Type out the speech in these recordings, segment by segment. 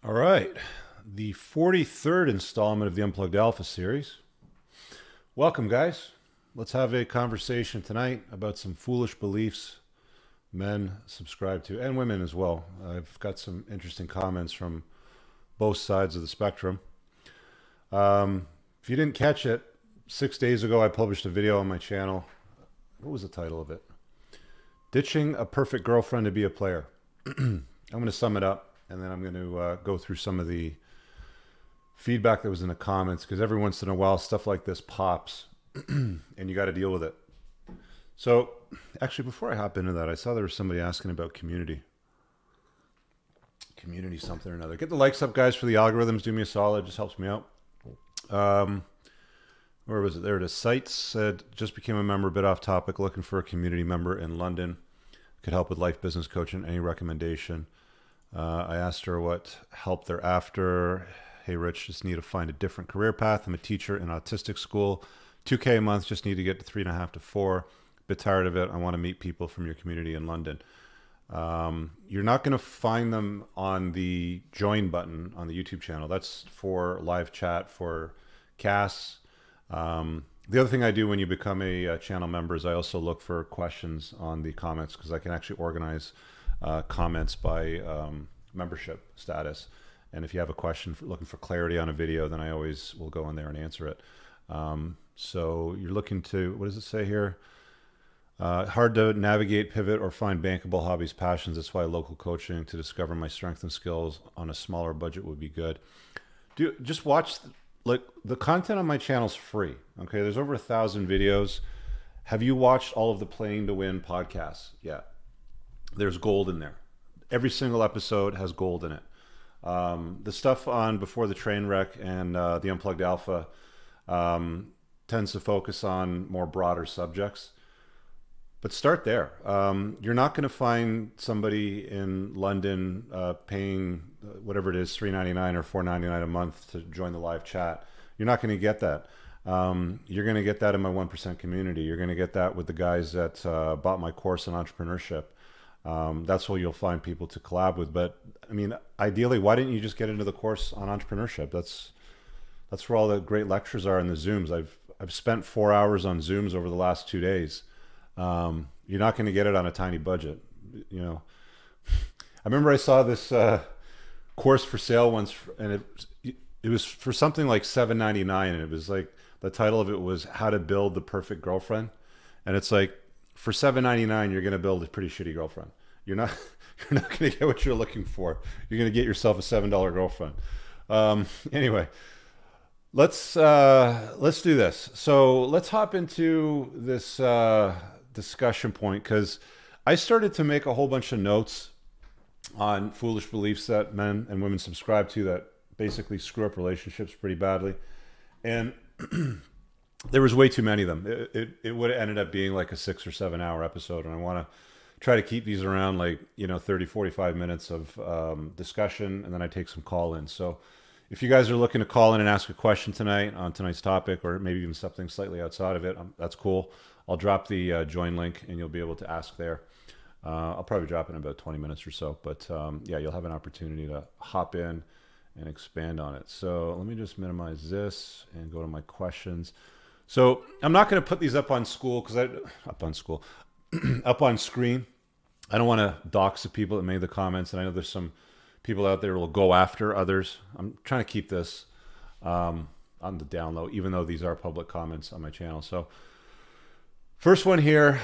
All right, the 43rd installment of the Unplugged Alpha series. Welcome, guys. Let's have a conversation tonight about some foolish beliefs men subscribe to, and women as well. I've got some interesting comments from both sides of the spectrum. If you didn't catch it, 6 days ago I published a video on my channel. What was the title of it? Ditching a Perfect Girlfriend to Be a Player. I'm going to sum it up. And then I'm going to go through some of the feedback that was in the comments, because every once in a while stuff like this pops and you got to deal with it. So actually, before I hop into that, I saw there was somebody asking about community something or another. Get the likes up, guys, for the algorithms. Do me a solid. It just helps me out. Where was it? There it is. Sites said, just became a member, a bit off topic, looking for a community member in London. Could help with life, business coaching. Any recommendation? I asked her what help they're after. Hey, Rich, just need to find a different career path. I'm a teacher in autistic school. $2K a month, just need to get to 3.5 to 4. Bit tired of it. I want to meet people from your community in London. You're not going to find them on the join button on the YouTube channel. That's for live chat for Cass. The other thing I do when you become a channel member is I also look for questions on the comments, because I can actually organize comments by membership status. And if you have a question looking for clarity on a video, then I always will go in there and answer it. So you're looking to, what does it say here? Hard to navigate, pivot, or find bankable hobbies, passions. That's why local coaching to discover my strengths and skills on a smaller budget would be good. Just watch, like, the content on my channel is free. Okay, there's over 1,000 videos. Have you watched all of the Playing to Win podcasts yet? There's gold in there. Every single episode has gold in it. The stuff on Before the Train Wreck and the Unplugged Alpha tends to focus on more broader subjects. But start there. You're not going to find somebody in London paying whatever it is, $3.99 or $4.99 a month to join the live chat. You're not going to get that. You're going to get that in my 1% community. You're going to get that with the guys that bought my course on entrepreneurship. That's where you'll find people to collab with. But I mean, ideally, why didn't you just get into the course on entrepreneurship? That's where all the great lectures are in the Zooms. I've spent 4 hours on Zooms over the last 2 days. You're not going to get it on a tiny budget. You know, I remember I saw this course for sale once, and it was for something like $7.99, and it was like, the title of it was How to Build the Perfect Girlfriend, and it's like, for $7.99, you're going to build a pretty shitty girlfriend. You're not going to get what you're looking for. You're going to get yourself a $7 girlfriend. Anyway, let's do this. So let's hop into this discussion point, because I started to make a whole bunch of notes on foolish beliefs that men and women subscribe to that basically screw up relationships pretty badly. And there was way too many of them. It would have ended up being like a 6 or 7 hour episode. And I want to try to keep these around, like, 30, 45 minutes of discussion. And then I take some call in. So if you guys are looking to call in and ask a question tonight on tonight's topic, or maybe even something slightly outside of it, that's cool. I'll drop the join link and you'll be able to ask there. I'll probably drop it in about 20 minutes or so. But yeah, you'll have an opportunity to hop in and expand on it. So let me just minimize this and go to my questions. So I'm not going to put these up on screen. I don't want to dox the people that made the comments, and I know there's some people out there who will go after others. I'm trying to keep this on the down low, even though these are public comments on my channel. So first one here.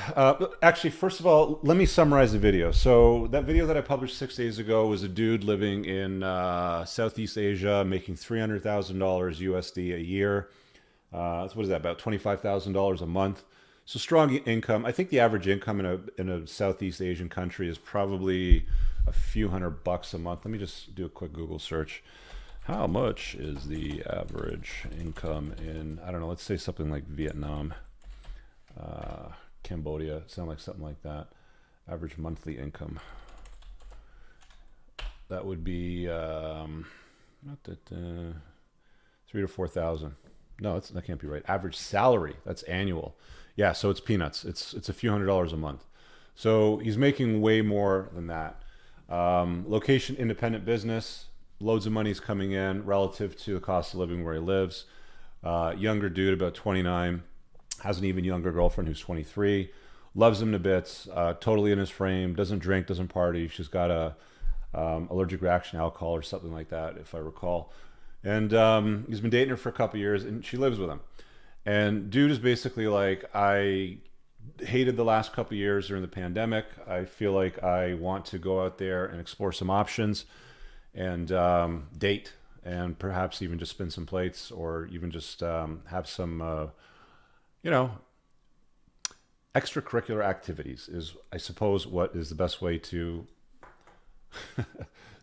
Actually, first of all, let me summarize the video. So that video that I published 6 days ago was a dude living in Southeast Asia, making $300,000 USD a year. What is that, about $25,000 a month? So strong income. I think the average income in a Southeast Asian country is probably a few $100 a month. Let me just do a quick Google search. How much is the average income in, I don't know, let's say something like Vietnam, Cambodia, sound like something like that. Average monthly income. That would be not that 3,000 to 4,000. No, that can't be right. Average salary, that's annual. Yeah, so it's peanuts. It's a few $100s a month. So he's making way more than that. Location independent business. loads of money's coming in relative to the cost of living where he lives. Younger dude, about 29, has an even younger girlfriend who's 23, loves him to bits, totally in his frame, doesn't drink, doesn't party. She's got a allergic reaction to alcohol or something like that, if I recall. And he's been dating her for a couple years, and she lives with him. And dude is basically like, I hated the last couple years during the pandemic. I feel like I want to go out there and explore some options and date, and perhaps even just spin some plates, or even just have some, extracurricular activities is, I suppose, what is the best way to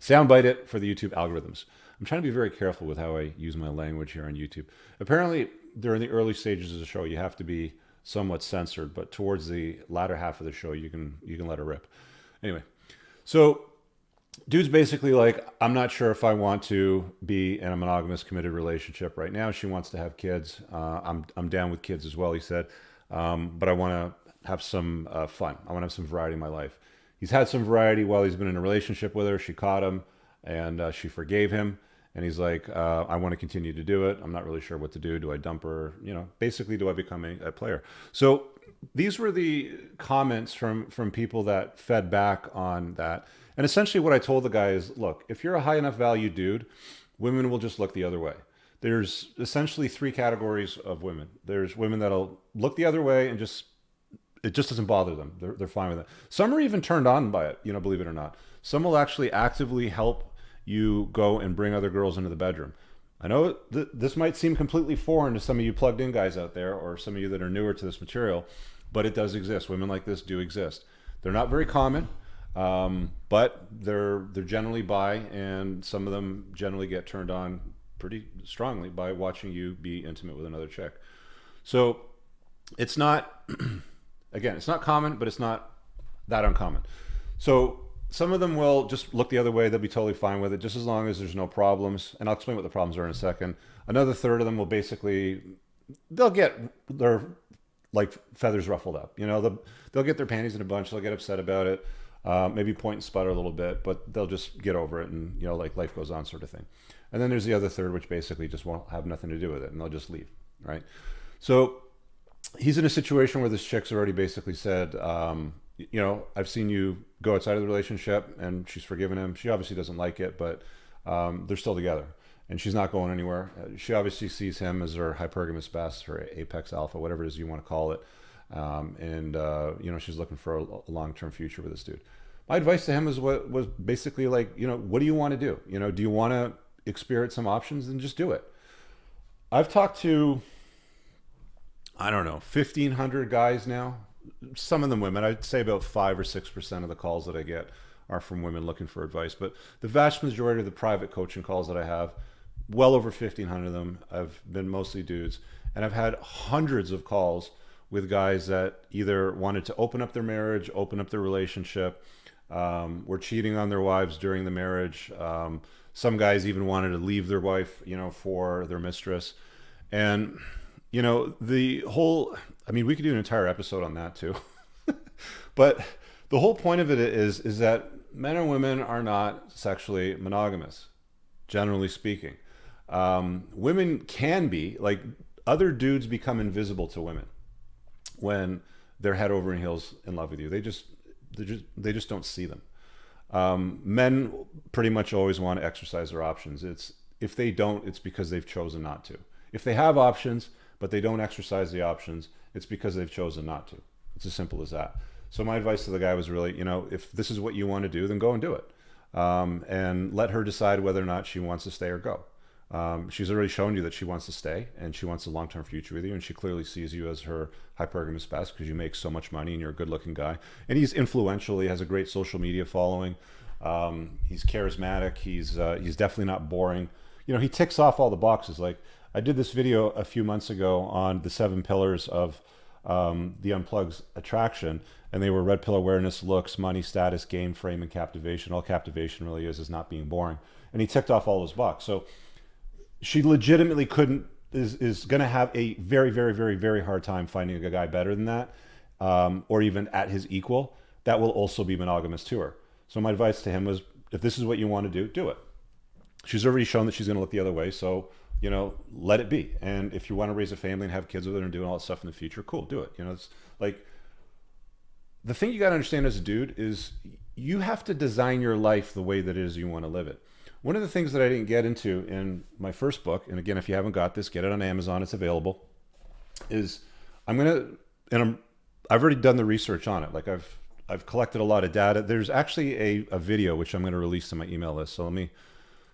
soundbite it for the YouTube algorithms. I'm trying to be very careful with how I use my language here on YouTube. Apparently, during the early stages of the show, you have to be somewhat censored, but towards the latter half of the show, you can let it rip. Anyway, so dude's basically like, I'm not sure if I want to be in a monogamous committed relationship right now. She wants to have kids. I'm down with kids as well, he said, but I want to have some fun. I want to have some variety in my life. He's had some variety while he's been in a relationship with her. She caught him, and she forgave him. And he's like, I want to continue to do it. I'm not really sure what to do. Do I dump her? Basically, do I become a player? So these were the comments from people that fed back on that. And essentially what I told the guy is, look, if you're a high enough value dude, women will just look the other way. There's essentially 3 categories of women. There's women that'll look the other way and it just doesn't bother them. They're fine with it. Some are even turned on by it, believe it or not. Some will actually actively help you go and bring other girls into the bedroom. I know this might seem completely foreign to some of you plugged in guys out there, or some of you that are newer to this material, but it does exist. Women like this do exist. They're not very common, but they're generally bi, and some of them generally get turned on pretty strongly by watching you be intimate with another chick. So it's not, again, it's not common, but it's not that uncommon. So some of them will just look the other way. They'll be totally fine with it, just as long as there's no problems. And I'll explain what the problems are in a second. Another third of them will basically, they'll get their like feathers ruffled up. They'll get their panties in a bunch. They'll get upset about it. Maybe point and sputter a little bit, but they'll just get over it, and like life goes on, sort of thing. And then there's the other third, which basically just won't have nothing to do with it, and they'll just leave, right? So he's in a situation where this chick's already basically said, I've seen you go outside of the relationship, and she's forgiven him. She obviously doesn't like it, but they're still together, and she's not going anywhere. She obviously sees him as her hypergamous best, her apex alpha, whatever it is you want to call it. She's looking for a long-term future with this dude. My advice to him was basically like, what do you want to do? Do you want to experience some options? Then just do it. I've talked to, 1,500 guys now. Some of them women. I'd say about 5 or 6% of the calls that I get are from women looking for advice. But the vast majority of the private coaching calls that I have, well over 1,500 of them, have been mostly dudes. And I've had hundreds of calls with guys that either wanted to open up their marriage, open up their relationship, were cheating on their wives during the marriage. Some guys even wanted to leave their wife, for their mistress. And, the whole, we could do an entire episode on that too. But the whole point of it is that men and women are not sexually monogamous, generally speaking. Women can be, like, other dudes become invisible to women when they're head over heels in love with you. They just don't see them. Men pretty much always want to exercise their options. If they don't, it's because they've chosen not to. If they have options, but they don't exercise the options, it's because they've chosen not to. It's as simple as that. So my advice to the guy was really, if this is what you want to do, then go and do it. And let her decide whether or not she wants to stay or go. She's already shown you that she wants to stay, and she wants a long-term future with you, and she clearly sees you as her hypergamous best because you make so much money and you're a good-looking guy. And he's influential. He has a great social media following. He's charismatic. He's definitely not boring. He ticks off all the boxes. Like, I did this video a few months ago on the 7 pillars of the Unplugged attraction, and they were red pill awareness, looks, money, status, game, frame, and captivation. All captivation really is not being boring. And he ticked off all those boxes. So she legitimately is going to have a very, very, very, very hard time finding a guy better than that, or even at his equal, that will also be monogamous to her. So my advice to him was, if this is what you want to do, do it. she's already shown that she's going to look the other way. So, you know, let it be. And if you want to raise a family and have kids with her and doing all that stuff in the future, cool, do it. You know, it's like, the thing you got to understand as a dude is you have to design your life the way that it is you want to live it. One of the things that I didn't get into in my first book, and again, if you haven't got this, get it on Amazon, it's available, is I've already done the research on it. Like I've collected a lot of data. There's actually a video which I'm going to release to my email list. So let me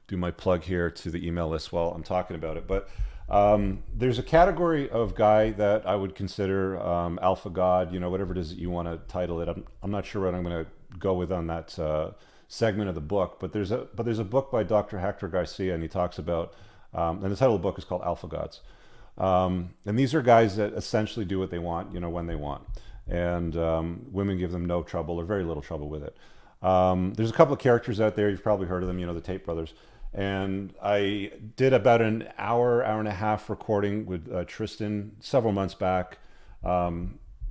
do my plug here to the email list while I'm talking about it. But there's a category of guy that I would consider alpha god, you know, whatever it is that you want to title it. I'm not sure what I'm going to go with on that segment of the book, but there's a book by Dr. Hector Garcia, and he talks about, and the title of the book is called Alpha Gods. And these are guys that essentially do what they want, you know, when they want. And women give them no trouble or very little trouble with it. There's a couple of characters out there, you've probably heard of them, you know, the Tate brothers. And I did about an hour and a half recording with Tristan several months back.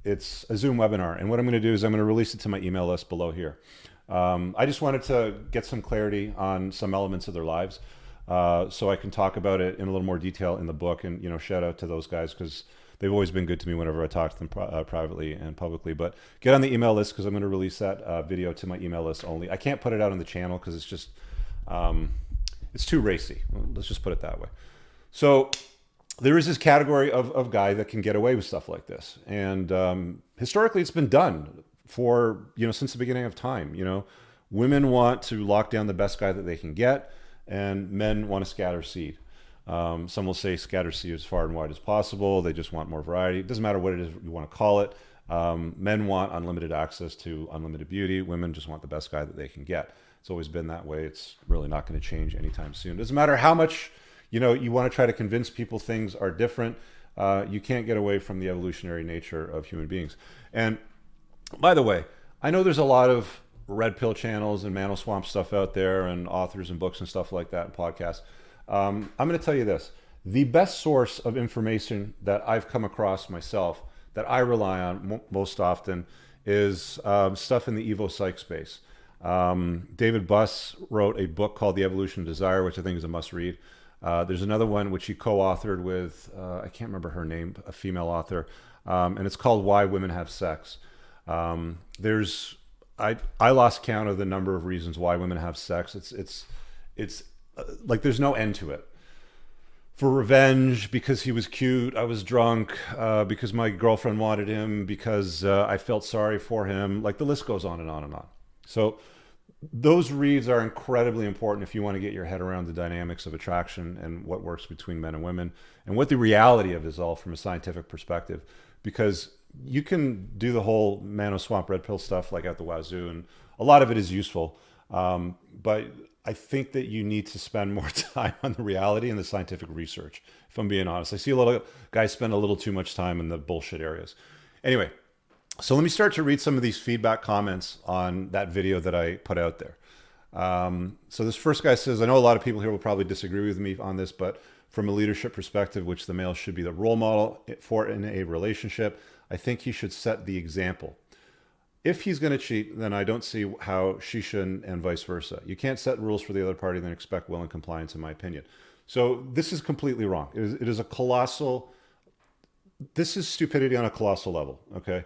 It's a Zoom webinar. And what I'm going to do is I'm going to release it to my email list below here. I just wanted to get some clarity on some elements of their lives so I can talk about it in a little more detail in the book. And, you know, shout out to those guys because they've always been good to me whenever I talk to them privately and publicly. But get on the email list because I'm going to release that video to my email list only. I can't put it out on the channel because it's just... it's too racy. Let's just put it that way. So there is this category of guy that can get away with stuff like this. And historically, it's been done for, you know, since the beginning of time. You know, women want to lock down the best guy that they can get, and men want to scatter seed. Some will say scatter seed as far and wide as possible. They just want more variety. It doesn't matter what it is you want to call it. Men want unlimited access to unlimited beauty. Women just want the best guy that they can get. It's always been that way. It's really not going to change anytime soon. It doesn't matter how much, you know, you want to try to convince people things are different. You can't get away from the evolutionary nature of human beings. And by the way, I know there's a lot of red pill channels and Mano Swamp stuff out there and authors and books and stuff like that and podcasts. I'm going to tell you this. The best source of information that I've come across myself that I rely on most often is stuff in the Evo Psych space. David Buss wrote a book called The Evolution of Desire, which I think is a must read. There's another one which he co-authored with, I can't remember her name, a female author, and it's called Why Women Have Sex. I lost count of the number of reasons why women have sex. It's like there's no end to it. For revenge, because he was cute, I was drunk, because my girlfriend wanted him, because I felt sorry for him. Like the list goes on and on and on. So those reads are incredibly important if you want to get your head around the dynamics of attraction and what works between men and women and what the reality of it is all from a scientific perspective. Because you can do the whole Mano Swamp red pill stuff like at the wazoo, and a lot of it is useful. But I think that you need to spend more time on the reality and the scientific research, if I'm being honest. I see a lot of guys spend a little too much time in the bullshit areas. Anyway, so let me start to read some of these feedback comments on that video that I put out there. So this first guy says, I know a lot of people here will probably disagree with me on this, but from a leadership perspective, which the male should be the role model for in a relationship, I think he should set the example. If he's going to cheat, then I don't see how she shouldn't, and vice versa. You can't set rules for the other party and then expect will and compliance, in my opinion. So this is completely wrong. It is a colossal, this is stupidity on a colossal level, okay?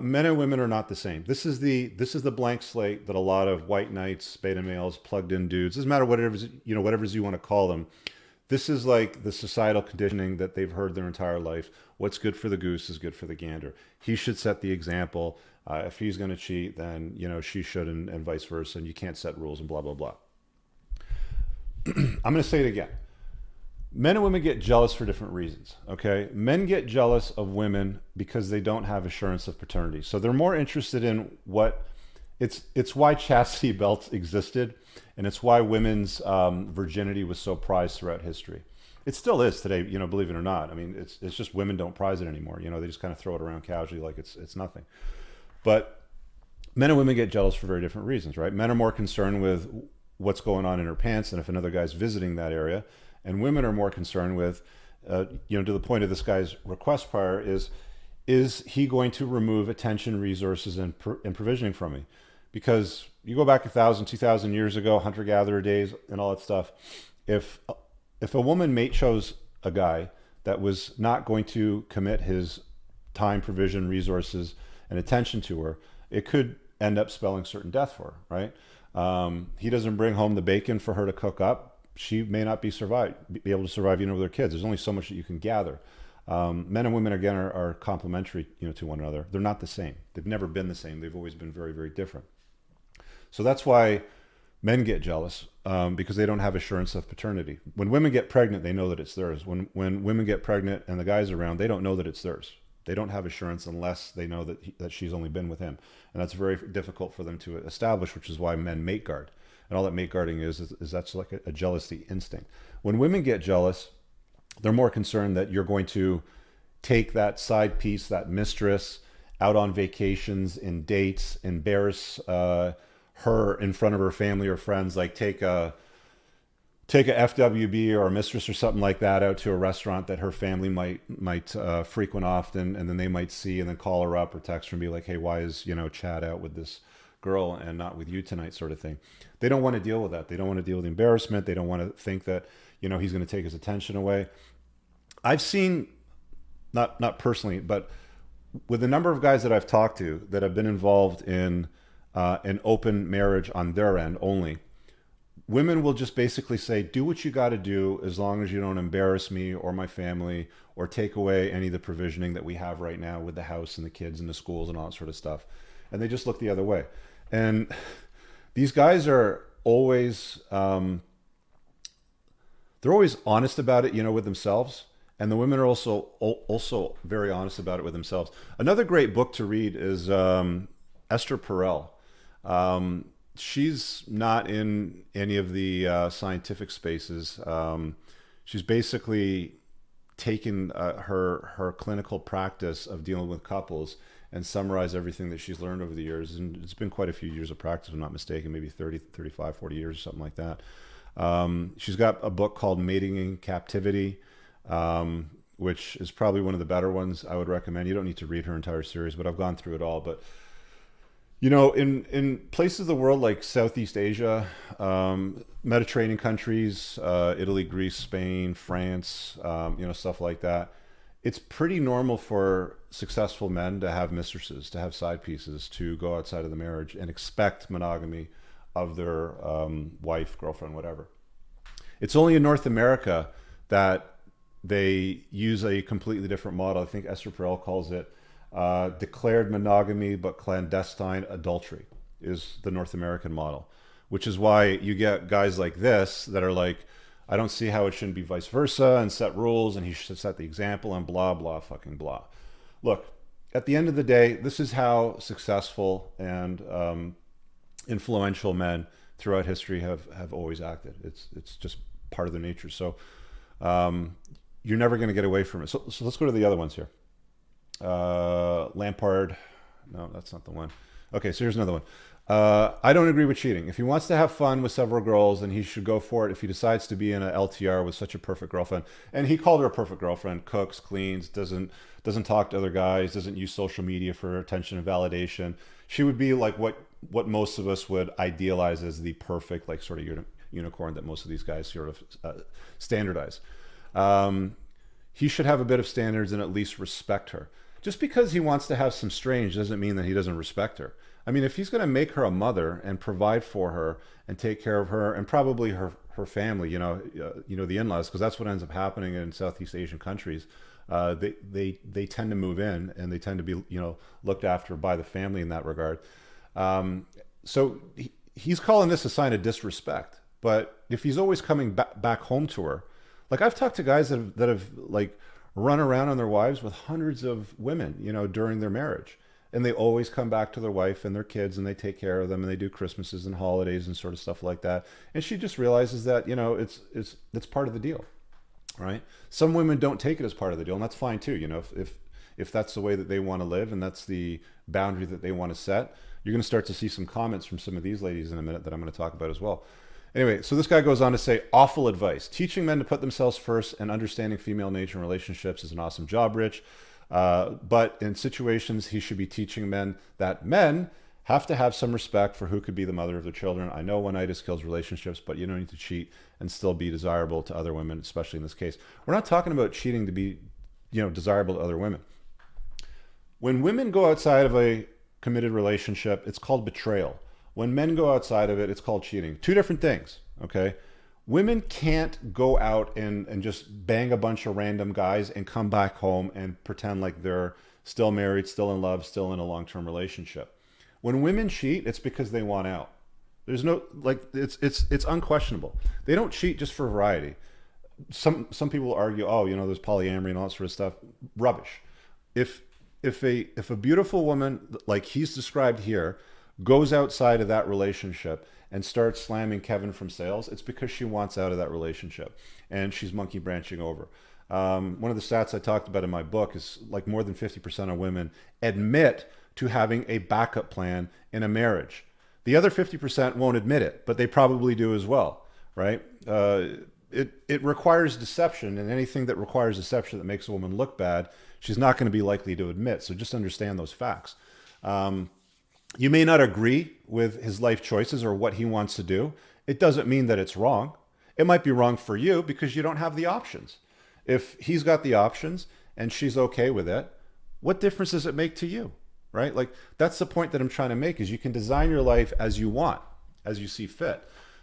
Men and women are not the same. This is the blank slate that a lot of white knights, beta males, plugged in dudes, doesn't matter whatever, you know, whatever you want to call them. This is like the societal conditioning that they've heard their entire life. What's good for the goose is good for the gander. He should set the example. If he's going to cheat, then, you know, she should, and vice versa. And you can't set rules and blah, blah, blah. I'm going to say it again. Men and women get jealous for different reasons, okay? Men get jealous of women because they don't have assurance of paternity. So they're more interested in what, it's why chastity belts existed, and it's why women's virginity was so prized throughout history. It still is today, you know, believe it or not. I mean, it's just women don't prize it anymore. You know, they just kind of throw it around casually like it's nothing. But men and women get jealous for very different reasons, right? Men are more concerned with what's going on in her pants and if another guy's visiting that area. And women are more concerned with, you know, to the point of this guy's request prior is he going to remove attention, resources, and provisioning from me? Because you go back 1,000, 2,000 years ago, hunter-gatherer days and all that stuff. If a woman mate chose a guy that was not going to commit his time, provision, resources, and attention to her, it could end up spelling certain death for her, right? He doesn't bring home the bacon for her to cook up. She may not be able to survive even with her kids. There's only so much that you can gather. Men and women, again, are complementary, to one another. They're not the same. They've never been the same. They've always been very, very different. So that's why men get jealous, because they don't have assurance of paternity. When women get pregnant, they know that it's theirs. When women get pregnant and the guy's around, they don't know that it's theirs. They don't have assurance unless they know that she's only been with him. And that's very difficult for them to establish, which is why men mate guard. And all that mate guarding is that's like a jealousy instinct. When women get jealous, they're more concerned that you're going to take that side piece, that mistress, out on vacations, in dates, embarrass her in front of her family or friends, like take a FWB or a mistress or something like that out to a restaurant that her family might frequent often, and then they might see and then call her up or text her and be like, hey, why is Chad out with this girl and not with you tonight, sort of thing. They don't want to deal with that. They don't want to deal with the embarrassment. They don't want to think that he's going to take his attention away. I've seen, not personally, but with the number of guys that I've talked to that have been involved in an open marriage on their end only, women will just basically say, do what you got to do as long as you don't embarrass me or my family or take away any of the provisioning that we have right now with the house and the kids and the schools and all that sort of stuff. And they just look the other way. And these guys are always, they're always honest about it, with themselves. And the women are also very honest about it with themselves. Another great book to read is Esther Perel. She's not in any of the scientific spaces. She's basically taken her clinical practice of dealing with couples and summarize everything that she's learned over the years. And it's been quite a few years of practice, if I'm not mistaken, maybe 30, 35, 40 years or something like that. She's got a book called Mating in Captivity, which is probably one of the better ones I would recommend. You don't need to read her entire series, but I've gone through it all. But in places of the world like Southeast Asia, Mediterranean countries, Italy, Greece, Spain, France, stuff like that, it's pretty normal for successful men to have mistresses, to have side pieces, to go outside of the marriage and expect monogamy of their wife, girlfriend, whatever. It's only in North America that they use a completely different model. I think Esther Perel calls it declared monogamy but clandestine adultery is the North American model, which is why you get guys like this that are like, I don't see how it shouldn't be vice versa, and set rules, and he should set the example, and blah, blah, fucking blah. Look, at the end of the day, this is how successful and influential men throughout history have always acted. It's just part of their nature. So you're never going to get away from it. So let's go to the other ones here. Lampard. No, that's not the one. Okay, so here's another one. I don't agree with cheating. If he wants to have fun with several girls, then he should go for it. If he decides to be in a LTR with such a perfect girlfriend, and he called her a perfect girlfriend, cooks, cleans, doesn't talk to other guys, doesn't use social media for attention and validation. She would be like what most of us would idealize as the perfect, like, sort of unicorn that most of these guys sort of standardize. He should have a bit of standards and at least respect her. Just because he wants to have some strange doesn't mean that he doesn't respect her. I mean, if he's going to make her a mother and provide for her and take care of her and probably her family, the in-laws, because that's what ends up happening in Southeast Asian countries. They tend to move in and they tend to be, looked after by the family in that regard. So he's calling this a sign of disrespect. But if he's always coming back home to her, like, I've talked to guys that have like run around on their wives with hundreds of women, during their marriage. And they always come back to their wife and their kids, and they take care of them, and they do Christmases and holidays and sort of stuff like that. And she just realizes that, it's part of the deal, right? Some women don't take it as part of the deal, and that's fine too. If that's the way that they want to live and that's the boundary that they want to set, you're going to start to see some comments from some of these ladies in a minute that I'm going to talk about as well. Anyway, so this guy goes on to say, awful advice. Teaching men to put themselves first and understanding female nature and relationships is an awesome job, Rich. But in situations, he should be teaching men that men Have to have some respect for who could be the mother of their children. I know one-night kills relationships, but you don't need to cheat and still be desirable to other women, especially in this case. We're not talking about cheating to be, desirable to other women. When women go outside of a committed relationship, it's called betrayal. When men go outside of it, it's called cheating. Two different things, okay? Women can't go out and just bang a bunch of random guys and come back home and pretend like they're still married, still in love, still in a long-term relationship. When women cheat, it's because they want out. There's no, it's unquestionable. They don't cheat just for variety. Some people argue, there's polyamory and all that sort of stuff. Rubbish. If a beautiful woman, like he's described here, goes outside of that relationship and starts slamming Kevin from sales, it's because she wants out of that relationship and she's monkey branching over. One of the stats I talked about in my book is like more than 50% of women admit to having a backup plan in a marriage. The other 50% won't admit it, but they probably do as well, right? It requires deception, and anything that requires deception that makes a woman look bad, she's not going to be likely to admit. So just understand those facts. You may not agree with his life choices or what he wants to do. It doesn't mean that it's wrong. It might be wrong for you because you don't have the options. If he's got the options and she's okay with it, what difference does it make to you, right? Like, that's the point that I'm trying to make, is you can design your life as you want, as you see fit.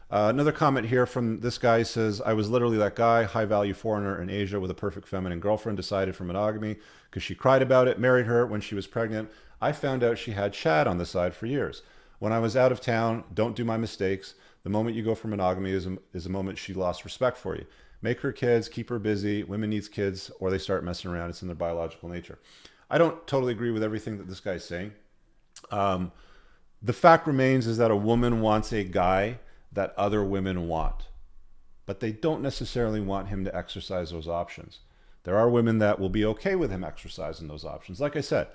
Another comment here from this guy says, I was literally that guy, high value foreigner in Asia with a perfect feminine girlfriend, decided for monogamy because she cried about it, married her when she was pregnant. I found out she had Chad on the side for years. When I was out of town, don't do my mistakes. The moment you go for monogamy is a moment she lost respect for you. Make her kids, keep her busy. Women needs kids or they start messing around. It's in their biological nature. I don't totally agree with everything that this guy's saying. The fact remains is that a woman wants a guy that other women want, but they don't necessarily want him to exercise those options. There are women that will be okay with him exercising those options. Like I said,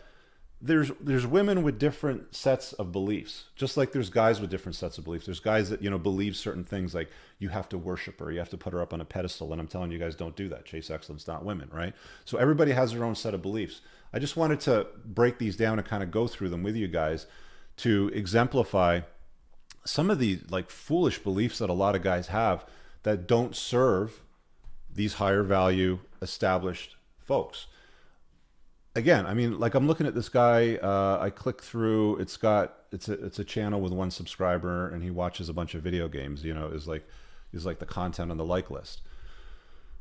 there's women with different sets of beliefs, just like there's guys with different sets of beliefs. There's guys that, believe certain things, like you have to worship her, you have to put her up on a pedestal. And I'm telling you guys, don't do that. Chase excellence, not women, right? So everybody has their own set of beliefs. I just wanted to break these down and kind of go through them with you guys to exemplify some of the like foolish beliefs that a lot of guys have that don't serve these higher value established folks. Again, I mean, like I'm looking at this guy, I click through, it's a channel with one subscriber and he watches a bunch of video games, is like the content on the like list.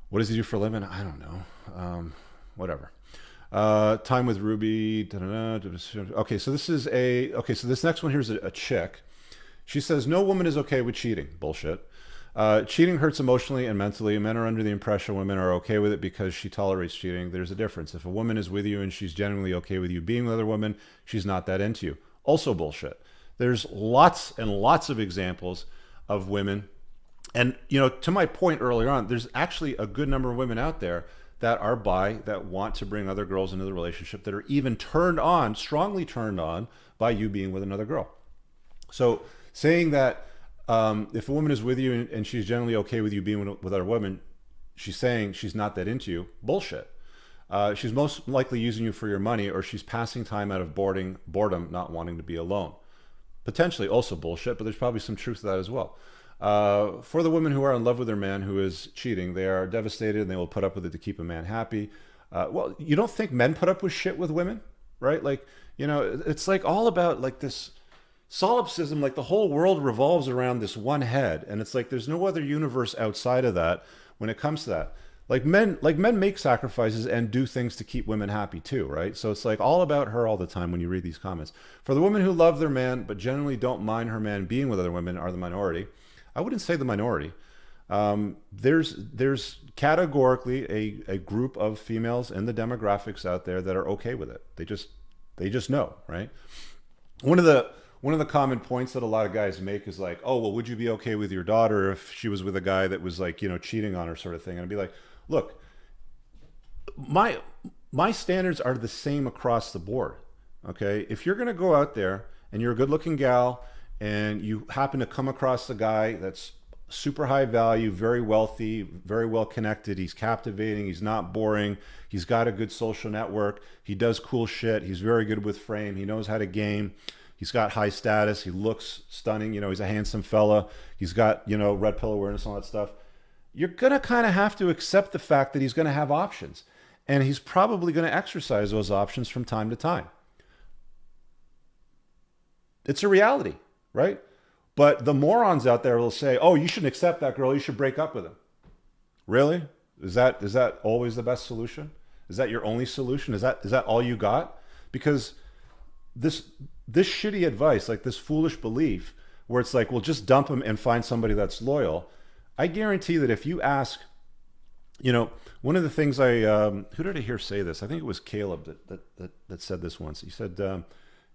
What does he do for a living? I don't know. Whatever. Time with Ruby. Okay, so this next one here's a chick. She says, no woman is okay with cheating. Bullshit. Cheating hurts emotionally and mentally. Men are under the impression women are okay with it because she tolerates cheating. There's a difference. If a woman is with you and she's genuinely okay with you being with other women, she's not that into you. Also bullshit. There's lots and lots of examples of women. And, to my point earlier on, there's actually a good number of women out there that are bi, that want to bring other girls into the relationship, that are even strongly turned on by you being with another girl. So saying that if a woman is with you and she's generally okay with you being with other women, she's saying she's not that into you, bullshit. She's most likely using you for your money, or she's passing time out of boredom, not wanting to be alone. Potentially also bullshit, but there's probably some truth to that as well. For the women who are in love with their man who is cheating, they are devastated and they will put up with it to keep a man happy. Well, you don't think men put up with shit with women, right? Like, it's like all about like this solipsism, like the whole world revolves around this one head. And it's like, there's no other universe outside of that when it comes to that. Like men make sacrifices and do things to keep women happy too, right? So it's like all about her all the time when you read these comments. For the women who love their man, but generally don't mind her man being with other women, are the minority. I wouldn't say the minority. There's categorically a group of females in the demographics out there that are okay with it. They just know, right? One of the common points that a lot of guys make is like, oh, well, would you be okay with your daughter if she was with a guy that was like, cheating on her, sort of thing? And I'd be like, look, my standards are the same across the board. Okay. If you're going to go out there and you're a good looking gal and you happen to come across a guy that's super high value, very wealthy, very well connected, he's captivating, he's not boring, he's got a good social network, he does cool shit, he's very good with frame, he knows how to game, He's got high status. He looks stunning. He's a handsome fella. He's got, red pill awareness, all that stuff. You're going to kind of have to accept the fact that he's going to have options. And he's probably going to exercise those options from time to time. It's a reality, right? But the morons out there will say, oh, you shouldn't accept that girl. You should break up with him. Really? Is that always the best solution? Is that your only solution? Is that all you got? Because this shitty advice, like this foolish belief where it's like, well, just dump him and find somebody that's loyal. I guarantee that if you ask, one of the things who did I hear say this? I think it was Caleb that said this once. He said,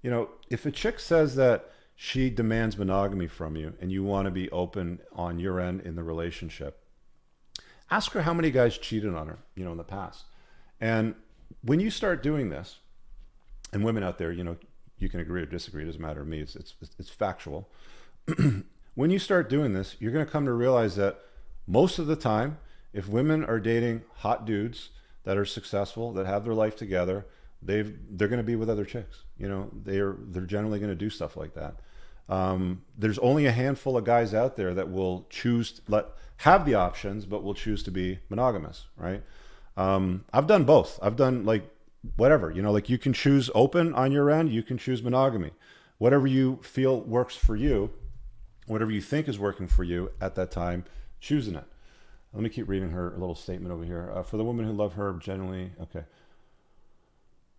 if a chick says that she demands monogamy from you and you want to be open on your end in the relationship, ask her how many guys cheated on her, in the past. And when you start doing this, and women out there, you can agree or disagree, it doesn't matter to me, it's factual. When you start doing this, you're going to come to realize that most of the time, if women are dating hot dudes that are successful, that have their life together, they're going to be with other chicks. They're generally going to do stuff like that. There's only a handful of guys out there that will have the options, but will choose to be monogamous, right? I've done both. I've done whatever, you can choose open on your end, you can choose monogamy. Whatever you feel works for you, whatever you think is working for you at that time, choosing it. Let me keep reading her little statement over here. For the women who love her, generally, okay.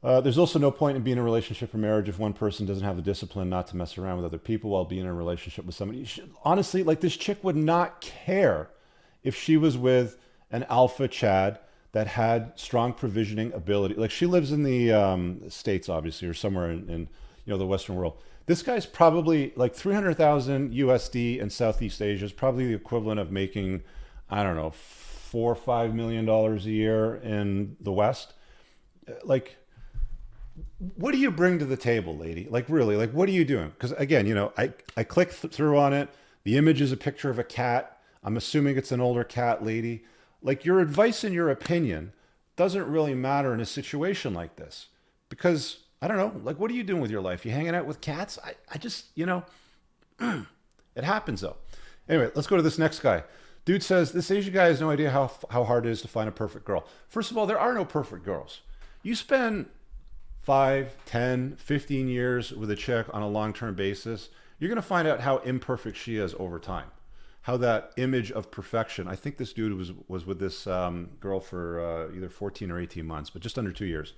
There's also no point in being in a relationship or marriage if one person doesn't have the discipline not to mess around with other people while being in a relationship with somebody. Honestly, this chick would not care if she was with an alpha Chad that had strong provisioning ability. She lives in the States, obviously, or somewhere in the Western world. This guy's probably 300,000 USD in Southeast Asia is probably the equivalent of making, I don't know, $4 or $5 million a year in the West. What do you bring to the table, lady? Really, what are you doing? Because again, I click through on it. The image is a picture of a cat. I'm assuming it's an older cat lady. Your advice and your opinion doesn't really matter in a situation like this. Because, I don't know, what are you doing with your life? You hanging out with cats? I just, it happens though. Anyway, let's go to this next guy. Dude says, this Asian guy has no idea how hard it is to find a perfect girl. First of all, there are no perfect girls. You spend 5, 10, 15 years with a chick on a long-term basis, you're going to find out how imperfect she is over time. How that image of perfection, I think this dude was with this girl for either 14 or 18 months, but just under 2 years.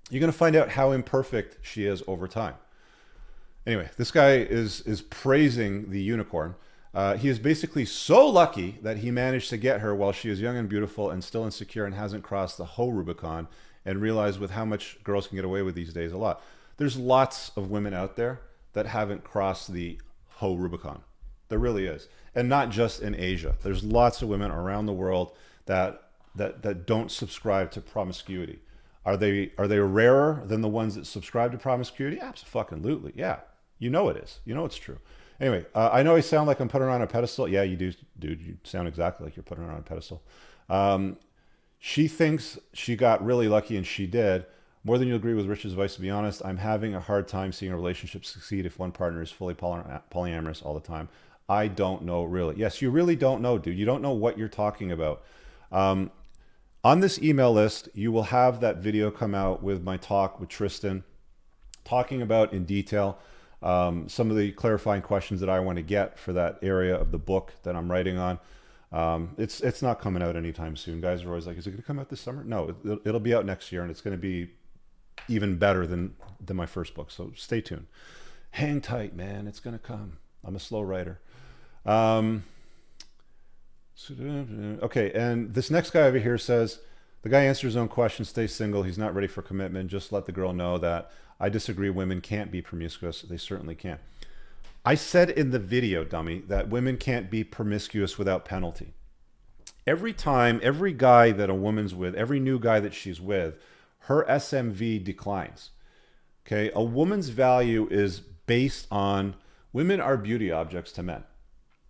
You're going to find out how imperfect she is over time. Anyway, this guy is praising the unicorn. He is basically so lucky that he managed to get her while she is young and beautiful and still insecure and hasn't crossed the whole Rubicon, and realized with how much girls can get away with these days, a lot. There's lots of women out there that haven't crossed the whole Rubicon. There really is. And not just in Asia. There's lots of women around the world that don't subscribe to promiscuity. Are they rarer than the ones that subscribe to promiscuity? Absolutely. Yeah. It is. It's true. Anyway, I know I sound like I'm putting her on a pedestal. Yeah, you do, dude. You sound exactly like you're putting her on a pedestal. She thinks she got really lucky, and she did. More than you'll agree with Rich's advice, to be honest. I'm having a hard time seeing a relationship succeed if one partner is fully polyamorous all the time. I don't know, really. Yes, you really don't know, dude. You don't know what you're talking about. On this email list, you will have that video come out with my talk with Tristan, talking about in detail some of the clarifying questions that I want to get for that area of the book that I'm writing on. It's not coming out anytime soon. Guys are always like, is it going to come out this summer? No, it'll be out next year, and it's going to be even better than my first book. So stay tuned. Hang tight, man. It's going to come. I'm a slow writer. Okay, and this next guy over here says, the guy answers his own question, stay single. He's not ready for commitment. Just let the girl know that I disagree. Women can't be promiscuous. They certainly can. I said in the video, dummy, that women can't be promiscuous without penalty. Every time, every guy that a woman's with, every new guy that she's with, her SMV declines. Okay, a woman's value is based on women are beauty objects to men.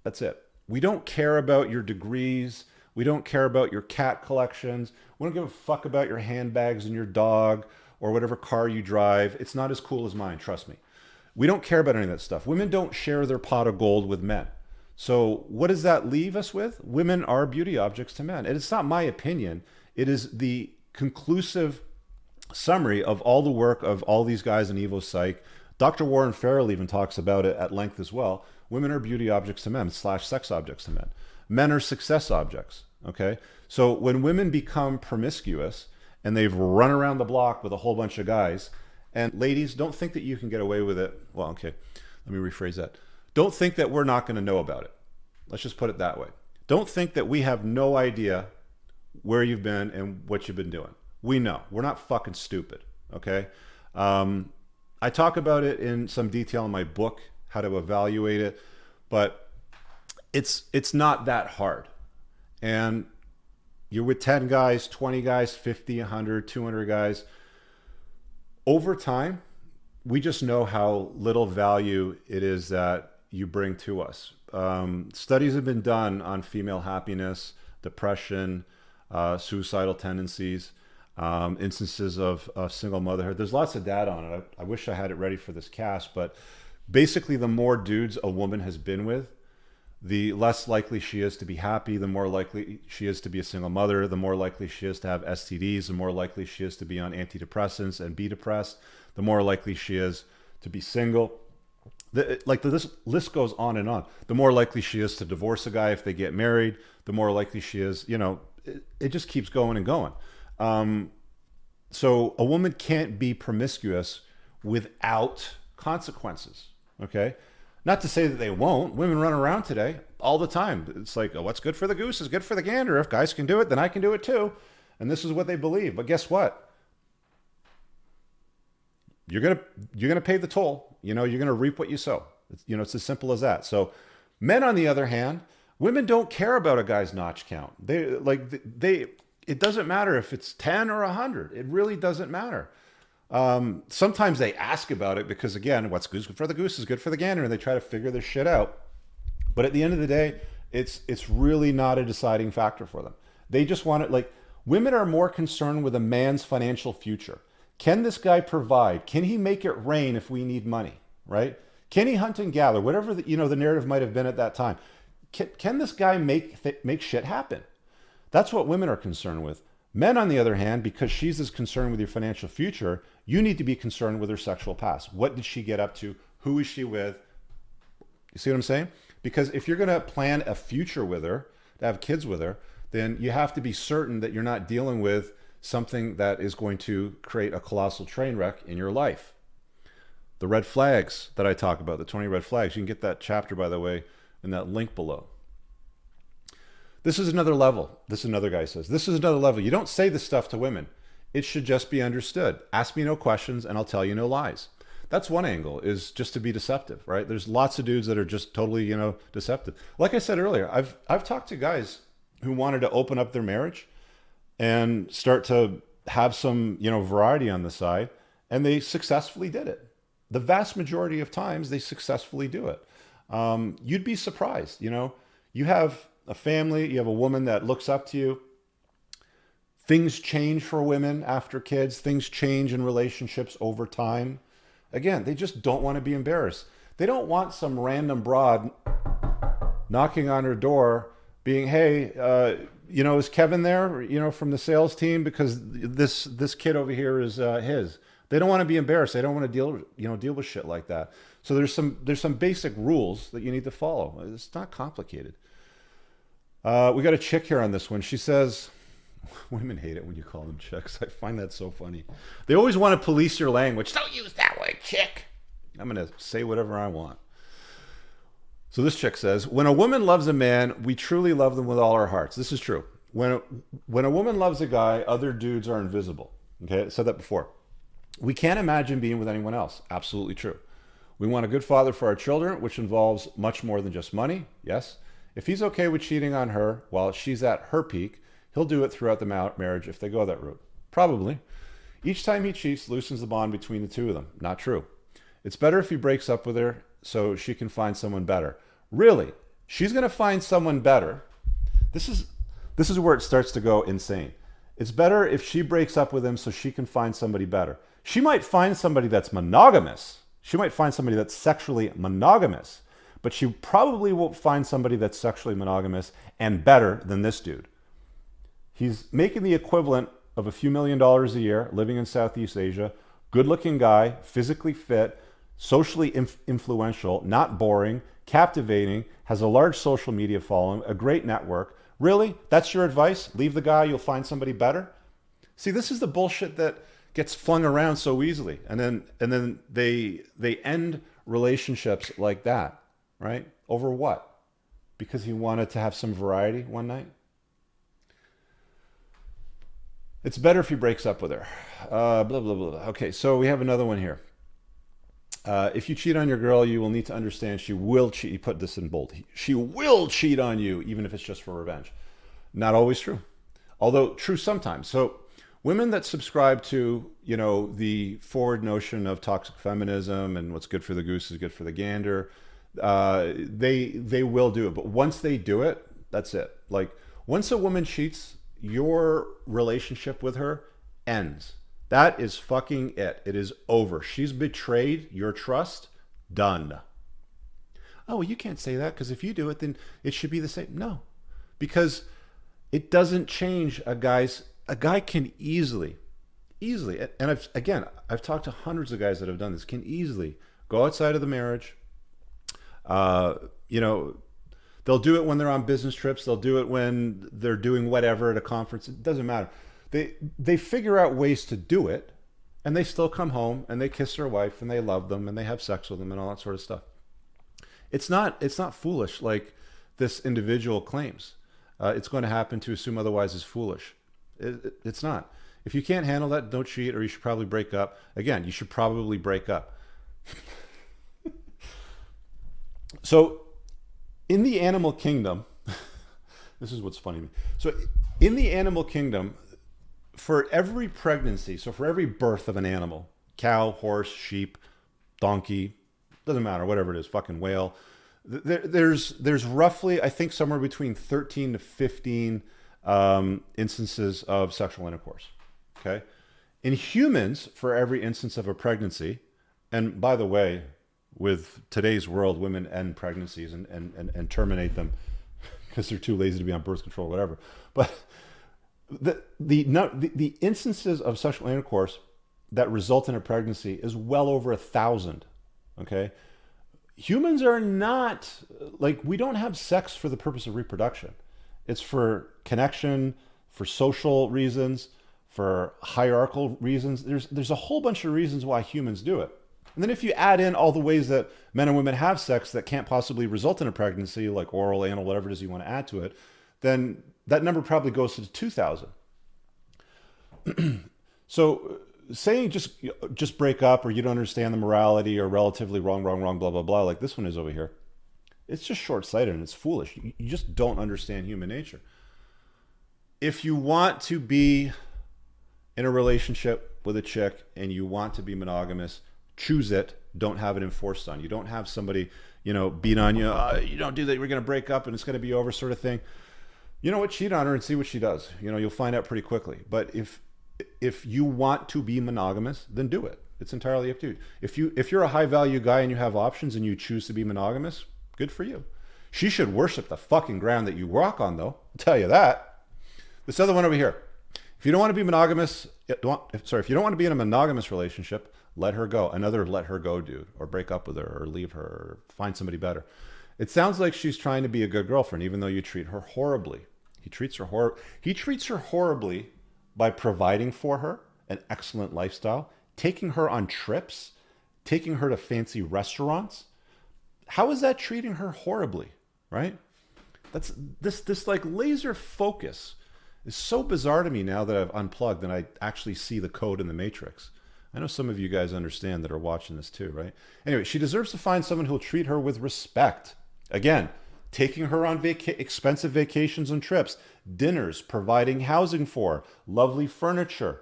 That's it. We don't care about your degrees. We don't care about your cat collections. We don't give a fuck about your handbags and your dog or whatever car you drive. It's not as cool as mine, trust me. We don't care about any of that stuff. Women don't share their pot of gold with men. So what does that leave us with? Women are beauty objects to men. And it's not my opinion. It is the conclusive summary of all the work of all these guys in Evo Psych. Dr. Warren Farrell even talks about it at length as well. Women are beauty objects to men / sex objects to men. Men are success objects, okay? So when women become promiscuous and they've run around the block with a whole bunch of guys, and ladies, don't think that you can get away with it. Well, okay, let me rephrase that. Don't think that we're not going to know about it. Let's just put it that way. Don't think that we have no idea where you've been and what you've been doing. We know. We're not fucking stupid, okay? I talk about it in some detail in my book, How to Evaluate It, but it's not that hard. And you're with 10 guys, 20 guys, 50, 100, 200 guys. Over time, we just know how little value it is that you bring to us. Studies have been done on female happiness, depression, suicidal tendencies, instances of single motherhood. There's lots of data on it. I wish I had it ready for this cast, but basically the more dudes a woman has been with, the less likely she is to be happy, the more likely she is to be a single mother, the more likely she is to have STDs, the more likely she is to be on antidepressants and be depressed, the more likely she is to be single. This list goes on and on. The more likely she is to divorce a guy if they get married, the more likely she is, it just keeps going and going. So a woman can't be promiscuous without consequences, okay? Not to say that they won't. Women run around today all the time. It's like, oh, what's good for the goose is good for the gander. If guys can do it, then I can do it too. And this is what they believe. But guess what? You're gonna pay the toll. You're gonna reap what you sow. It's as simple as that. So men, on the other hand, women don't care about a guy's notch count. It doesn't matter if it's 10 or 100. It really doesn't matter. Sometimes they ask about it because, again, what's good for the goose is good for the gander, and they try to figure this shit out. But at the end of the day, it's really not a deciding factor for them. They just want it. Women are more concerned with a man's financial future. Can this guy provide? Can he make it rain if we need money, right? Can he hunt and gather? Whatever the narrative might have been at that time. Can this guy make shit happen? That's what women are concerned with. Men, on the other hand, because she's as concerned with your financial future, you need to be concerned with her sexual past. What did she get up to? Who is she with? You see what I'm saying? Because if you're going to plan a future with her, to have kids with her, then you have to be certain that you're not dealing with something that is going to create a colossal train wreck in your life. The red flags that I talk about, the 20 red flags, you can get that chapter, by the way, in that link below. This is another level. Another guy says, this is another level. You don't say this stuff to women. It should just be understood. Ask me no questions and I'll tell you no lies. That's one angle, is just to be deceptive, right? There's lots of dudes that are just totally, deceptive. Like I said earlier, I've talked to guys who wanted to open up their marriage and start to have some, variety on the side, and they successfully did it. The vast majority of times they successfully do it. You'd be surprised, you have a family, you have a woman that looks up to you. Things change for women after kids. Things change in relationships over time. Again, they just don't want to be embarrassed. They don't want some random broad knocking on her door being, hey, is Kevin there, from the sales team? Because this kid over here is his. They don't want to be embarrassed. They don't want to deal with shit like that. So there's some basic rules that you need to follow. It's not complicated. We got a chick here on this one. She says, women hate it when you call them chicks. I find that so funny. They always want to police your language. Don't use that word, chick. I'm going to say whatever I want. So this chick says, when a woman loves a man, we truly love them with all our hearts. This is true. When a woman loves a guy, other dudes are invisible. Okay, I said that before. We can't imagine being with anyone else. Absolutely true. We want a good father for our children, which involves much more than just money. Yes. If he's okay with cheating on her while she's at her peak, he'll do it throughout the marriage if they go that route. Probably. Each time he cheats loosens the bond between the two of them. Not true. It's better if he breaks up with her so she can find someone better. Really? She's going to find someone better. This is where it starts to go insane. It's better if she breaks up with him so she can find somebody better. She might find somebody that's monogamous, She might find somebody that's sexually monogamous, but she probably won't find somebody that's sexually monogamous and better than this dude. He's making the equivalent of a few $1 million a year, living in Southeast Asia, good-looking guy, physically fit, socially influential, not boring, captivating, has a large social media following, a great network. Really? That's your advice? Leave the guy, you'll find somebody better? See, this is the bullshit that gets flung around so easily. And then they end relationships like that, right? Over what? Because he wanted to have some variety one night? It's better if he breaks up with her. Blah, blah, blah, blah. Okay, so we have another one here. If you cheat on your girl, you will need to understand she will cheat. He put this in bold. She will cheat on you, even if it's just for revenge. Not always true. Although true sometimes. So women that subscribe to, the forward notion of toxic feminism and what's good for the goose is good for the gander, they will do it. But once they do it, that's it. Like, once a woman cheats, your relationship with her ends. That is fucking it. It is over. She's betrayed your trust. Done. Oh, well, you can't say that because if you do it, then it should be the same. No, because it doesn't change a guy can easily, and I've talked to hundreds of guys that have done this, can easily go outside of the marriage. They'll do it when they're on business trips. They'll do it when they're doing whatever at a conference. It doesn't matter. They figure out ways to do it, and they still come home and they kiss their wife and they love them and they have sex with them and all that sort of stuff. It's not foolish like this individual claims. It's going to happen. To assume otherwise is foolish. It's not. If you can't handle that, don't cheat, or you should probably break up. Again, you should probably break up. So, in the animal kingdom, this is what's funny to me. So, in the animal kingdom, for every pregnancy, so for every birth of an animal, cow, horse, sheep, donkey, doesn't matter, whatever it is, fucking whale, there's roughly, I think, somewhere between 13 to 15 instances of sexual intercourse. Okay, in humans, for every instance of a pregnancy, and by the way, with today's world, women end pregnancies and terminate them because they're too lazy to be on birth control, whatever. But the instances of sexual intercourse that result in a pregnancy is well over 1,000. Okay, humans are not we don't have sex for the purpose of reproduction. It's for connection, for social reasons, for hierarchical reasons. There's a whole bunch of reasons why humans do it. And then if you add in all the ways that men and women have sex that can't possibly result in a pregnancy, like oral, anal, whatever it is you want to add to it, then that number probably goes to 2,000. So saying just break up, or you don't understand the morality, or relatively wrong, blah, blah, blah, like this one is over here, it's just short-sighted and it's foolish. You just don't understand human nature. If you want to be in a relationship with a chick and you want to be monogamous, choose it. Don't have it enforced on you. Don't have somebody, beat on you. You don't do that, we're going to break up and it's going to be over, sort of thing. You know what? Cheat on her and see what she does. You'll find out pretty quickly. But if you want to be monogamous, then do it. It's entirely up to you. If you're a high value guy and you have options and you choose to be monogamous, good for you. She should worship the fucking ground that you walk on, though. I'll tell you that. This other one over here. If you don't want to be monogamous, if you don't want to be in a monogamous relationship, let her go. Another let her go dude, or break up with her, or leave her, or find somebody better. It sounds like she's trying to be a good girlfriend, even though you treat her horribly. He treats her horribly by providing for her an excellent lifestyle, taking her on trips, taking her to fancy restaurants. How is that treating her horribly, right? That's this like laser focus is so bizarre to me now that I've unplugged and I actually see the code in the matrix. I know some of you guys understand that are watching this too, right? Anyway, she deserves to find someone who'll treat her with respect. Again, taking her on expensive vacations and trips, dinners, providing housing for her, lovely furniture.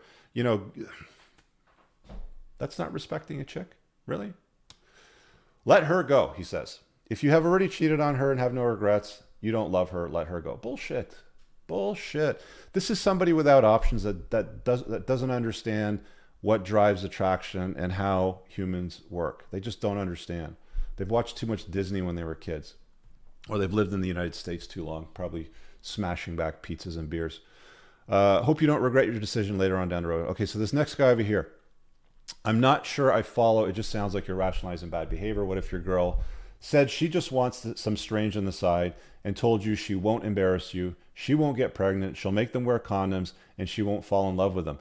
That's not respecting a chick, really? Let her go, he says. If you have already cheated on her and have no regrets, you don't love her, let her go. Bullshit. This is somebody without options that doesn't understand what drives attraction and how humans work. They just don't understand. They've watched too much Disney when they were kids, or they've lived in the United States too long, probably smashing back pizzas and beers. Hope you don't regret your decision later on down the road. Okay, so this next guy over here, I'm not sure I follow. It just sounds like you're rationalizing bad behavior. What if your girl said she just wants some strange on the side and told you she won't embarrass you, she won't get pregnant, she'll make them wear condoms, and she won't fall in love with them?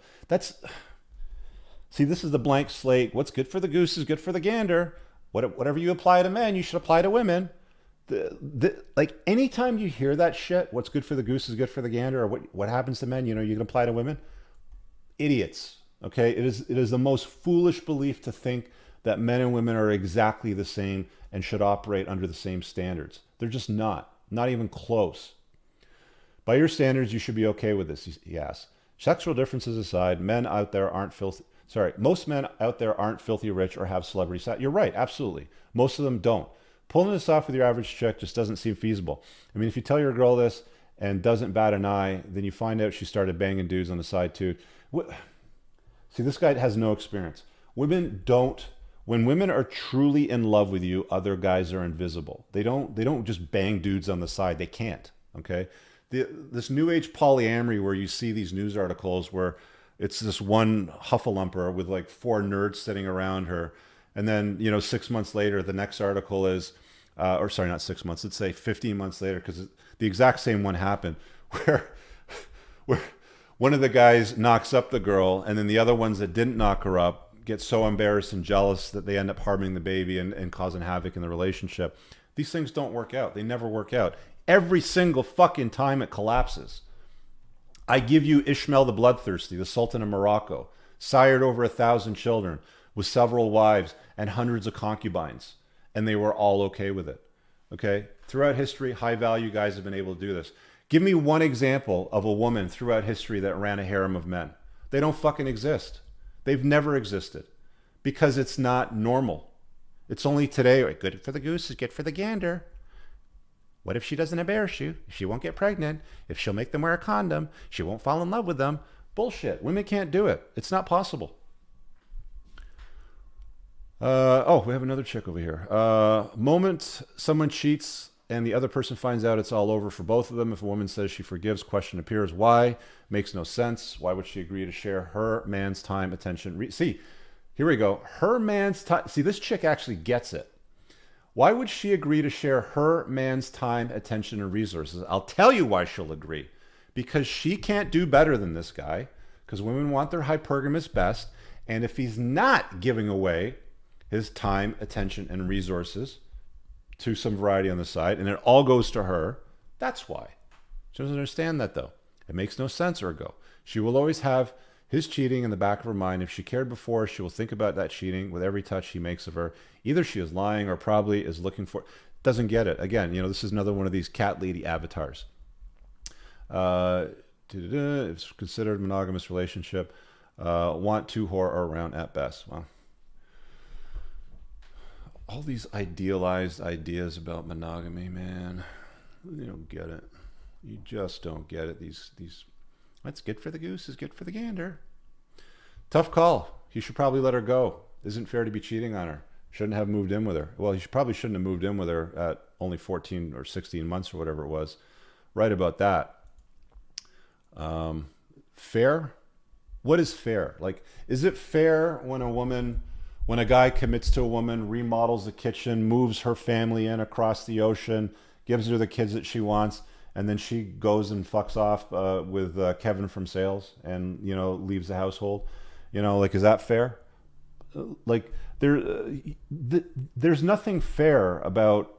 See, this is the blank slate. What's good for the goose is good for the gander. Whatever you apply to men, you should apply to women. Like anytime you hear that shit, what's good for the goose is good for the gander, or what happens to men, you can apply to women. Idiots. Okay, it is the most foolish belief to think that men and women are exactly the same and should operate under the same standards. They're just not even close. By your standards, you should be okay with this, he asks. Sexual differences aside, most men out there aren't filthy rich or have celebrity status. You're right, absolutely. Most of them don't. Pulling this off with your average chick just doesn't seem feasible. I mean, if you tell your girl this and doesn't bat an eye, then you find out she started banging dudes on the side too. See, this guy has no experience. When women are truly in love with you, other guys are invisible. They don't just bang dudes on the side. They can't, okay? This new age polyamory where you see these news articles where it's this one huffalumper with like 4 nerds sitting around her. And then, 6 months later, the next article is, or sorry, not 6 months, let's say 15 months later, because the exact same one happened where one of the guys knocks up the girl, and then the other ones that didn't knock her up get so embarrassed and jealous that they end up harming the baby and causing havoc in the relationship. These things don't work out. They never work out. Every single fucking time it collapses. I give you Ishmael the Bloodthirsty, the Sultan of Morocco, sired over 1,000 children with several wives and hundreds of concubines, and they were all okay with it. Okay? Throughout history, high value guys have been able to do this. Give me one example of a woman throughout history that ran a harem of men. They don't fucking exist. They've never existed because it's not normal. It's only today, good for the goose is good for the gander. What if she doesn't embarrass you? If she won't get pregnant, if she'll make them wear a condom, she won't fall in love with them. Bullshit. Women can't do it. It's not possible. We have another chick over here. Moment someone cheats and the other person finds out, it's all over for both of them. If a woman says she forgives, question appears. Why? Makes no sense. Why would she agree to share her man's time, attention? See, here we go. Her man's time. See, this chick actually gets it. Why would she agree to share her man's time, attention, and resources? I'll tell you why she'll agree. Because she can't do better than this guy. Because women want their hypergamous best. And if he's not giving away his time, attention, and resources to some variety on the side, and it all goes to her, that's why. She doesn't understand that, though. It makes no sense, ergo. She will always have his cheating in the back of her mind. If she cared before, she will think about that cheating with every touch he makes of her. Either she is lying or probably is looking for... Doesn't get it. Again, this is another one of these cat lady avatars. It's considered a monogamous relationship. Want to whore or around at best. Well, all these idealized ideas about monogamy, man. You don't get it. You just don't get it. These what's good for the goose is good for the gander. Tough call. He should probably let her go. Isn't fair to be cheating on her. Shouldn't have moved in with her. Well, he probably shouldn't have moved in with her at only 14 or 16 months or whatever it was. Right about that. Fair? What is fair? Like, is it fair when a guy commits to a woman, remodels the kitchen, moves her family in across the ocean, gives her the kids that she wants, and then she goes and fucks off with Kevin from sales and, leaves the household? Is that fair? There's nothing fair about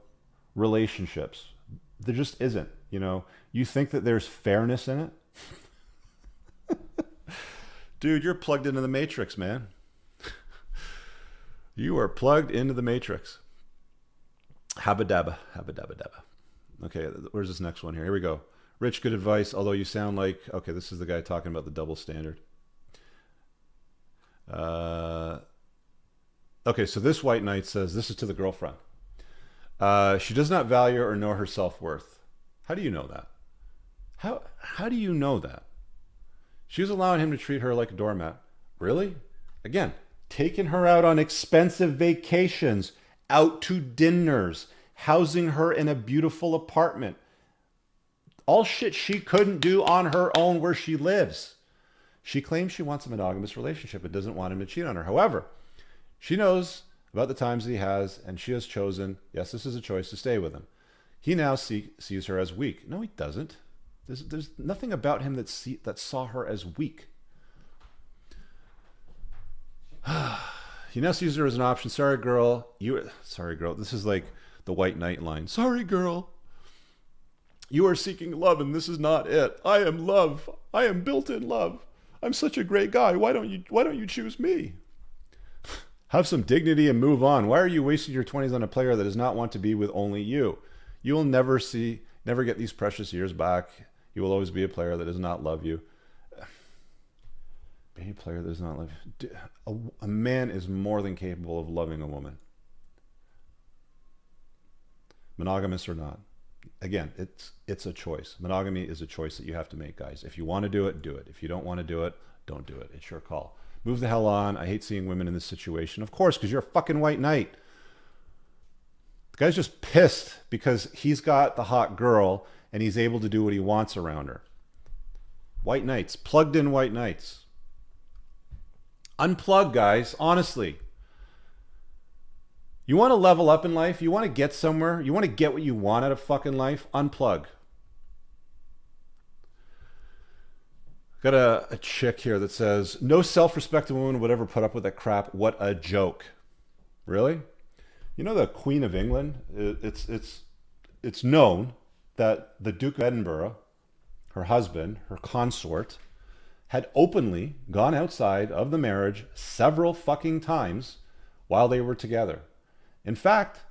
relationships. There just isn't. You think that there's fairness in it? Dude, you're plugged into the matrix, man. You are plugged into the matrix. Habba dabba, habba dabba dabba. Okay, where's this next one here? Here we go. Rich, good advice, although you sound like... Okay, this is the guy talking about the double standard. Okay, so this white knight says, this is to the girlfriend. She does not value or know her self-worth. How do you know that? How do you know that? She was allowing him to treat her like a doormat. Really? Again, taking her out on expensive vacations, out to dinners, housing her in a beautiful apartment. All shit she couldn't do on her own where she lives. She claims she wants a monogamous relationship and doesn't want him to cheat on her. However, she knows about the times that he has, and she has chosen, yes, this is a choice, to stay with him. He now sees her as weak. No, he doesn't. There's nothing about him that saw her as weak. He now sees her as an option. Sorry, girl. Sorry, girl. This is like the White Knight line. Sorry, girl. You are seeking love, and this is not it. I am love. I am built-in love. I'm such a great guy. Why don't you choose me? Have some dignity and move on. Why are you wasting your 20s on a player that does not want to be with only you? You will never get these precious years back. You will always be a player that does not love you. Being a player that does not love you. A man is more than capable of loving a woman. Monogamous or not. Again, it's a choice. Monogamy is a choice that you have to make, guys. If you want to do it, do it. If you don't want to do it, don't do it. It's your call. Move the hell on. I hate seeing women in this situation. Of course, because you're a fucking white knight. The guy's just pissed because he's got the hot girl and he's able to do what he wants around her. White knights. Plugged in white knights. Unplug, guys. Honestly. You want to level up in life? You want to get somewhere? You want to get what you want out of fucking life? Unplug. Got a chick here that says, no self-respecting woman would ever put up with that crap. What a joke. Really? You know the Queen of England? It's known that the Duke of Edinburgh, her husband, her consort, had openly gone outside of the marriage several fucking times while they were together. In fact,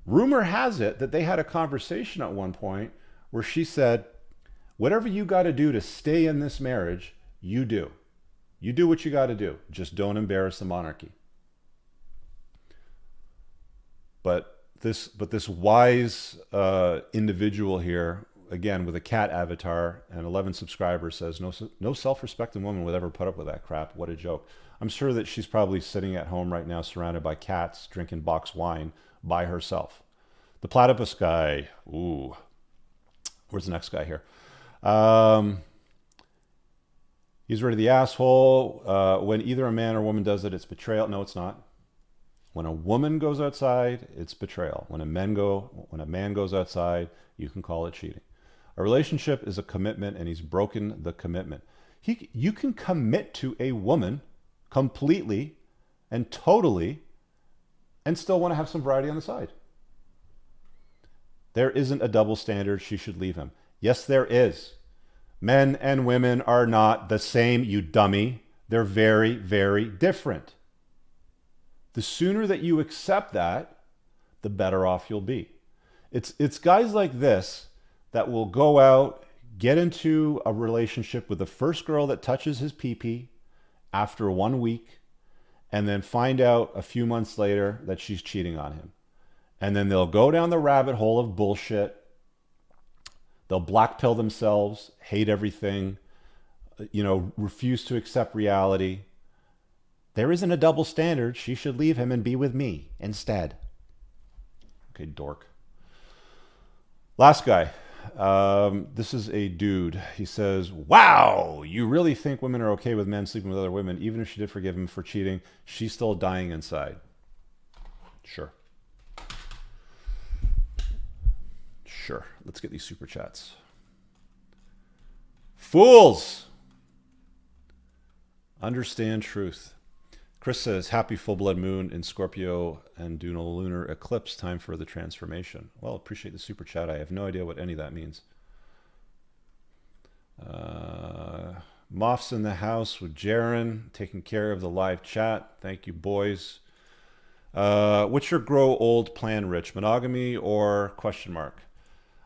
rumor has it that they had a conversation at one point where she said, whatever you got to do to stay in this marriage, you do. You do what you got to do. Just don't embarrass the monarchy. But this wise individual here, again with a cat avatar and 11 subscribers, says no self-respecting woman would ever put up with that crap. What a joke. I'm sure that she's probably sitting at home right now surrounded by cats, drinking box wine by herself. The platypus guy. Ooh. Where's the next guy here? He's really the asshole. When either a man or woman does it, it's betrayal. No, it's not. When a woman goes outside, it's betrayal. When a man goes outside, you can call it cheating. A relationship is a commitment, and he's broken the commitment. You can commit to a woman completely and totally and still want to have some variety on the side. There isn't a double standard. She should leave him. Yes, there is. Men and women are not the same, you dummy. They're very, very different. The sooner that you accept that, the better off you'll be. It's guys like this that will go out, get into a relationship with the first girl that touches his pee-pee after 1 week, and then find out a few months later that she's cheating on him. And then they'll go down the rabbit hole of bullshit. They'll black pill themselves, hate everything, refuse to accept reality. There isn't a double standard. She should leave him and be with me instead. Okay, dork. Last guy. This is a dude. He says, wow, you really think women are okay with men sleeping with other women? Even if she did forgive him for cheating, she's still dying inside. Sure. Sure. Let's get these super chats. Fools! Understand truth. Chris says, happy full blood moon in Scorpio and due lunar eclipse, time for the transformation. Well, appreciate the super chat. I have no idea what any of that means. Moff's in the house with Jaren, taking care of the live chat. Thank you, boys. What's your grow old plan, Rich? Monogamy or question mark?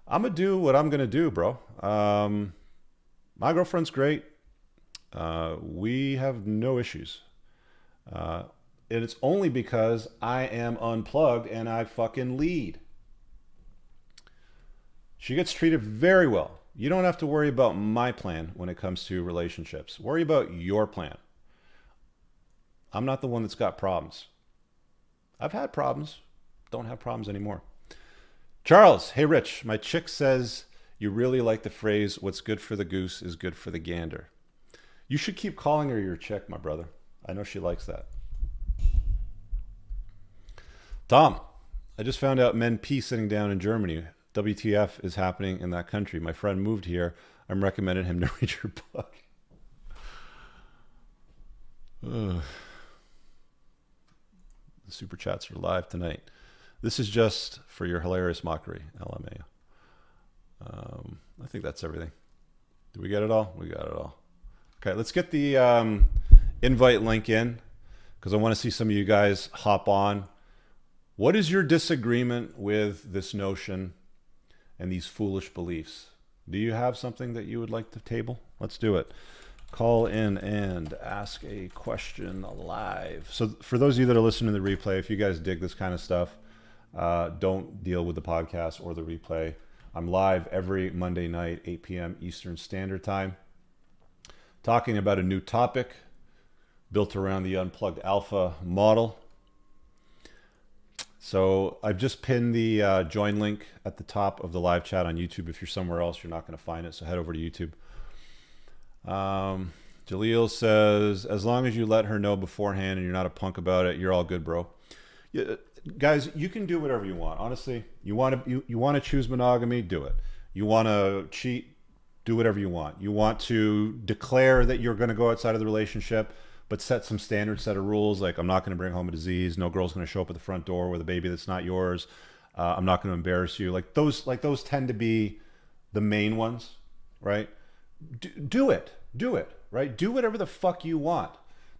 I'm going to do what I'm going to do, bro. My girlfriend's great. We have no issues. And it's only because I am unplugged and I fucking lead. She gets treated very well. You don't have to worry about my plan when it comes to relationships. Worry about your plan. I'm not the one that's got problems. I've had problems. Don't have problems anymore. Charles, hey Rich, my chick says you really like the phrase, what's good for the goose is good for the gander. You should keep calling her your chick, my brother. I know she likes that. Tom, I just found out Men P sitting down in Germany. WTF is happening in that country. My friend moved here. I'm recommending him to read your book. The super chats are live tonight. This is just for your hilarious mockery, LMAO. I think that's everything. Did we get it all? We got it all. Okay, let's get the invite link in because I want to see some of you guys hop on. What is your disagreement with this notion and these foolish beliefs? Do you have something that you would like to table? Let's do it. Call in and ask a question live. So for those of you that are listening to the replay, if you guys dig this kind of stuff, don't deal with the podcast or the replay. I'm live every Monday night, 8 p.m. Eastern Standard Time, talking about a new topic built around the Unplugged Alpha model. So I've just pinned the join link at the top of the live chat on YouTube. If you're somewhere else, you're not going to find it, so head over to YouTube. Jaleel says, as long as you let her know beforehand and you're not a punk about it, you're all good, bro. Yeah, guys, you can do whatever you want. Honestly, you want to choose monogamy, do it. You want to cheat, do whatever you want. You want to declare that you're going to go outside of the relationship, but set some standards, set of rules, like I'm not going to bring home a disease. No girl's going to show up at the front door with a baby that's not yours. I'm not going to embarrass you. Like those tend to be the main ones, right? Do it, right? Do whatever the fuck you want.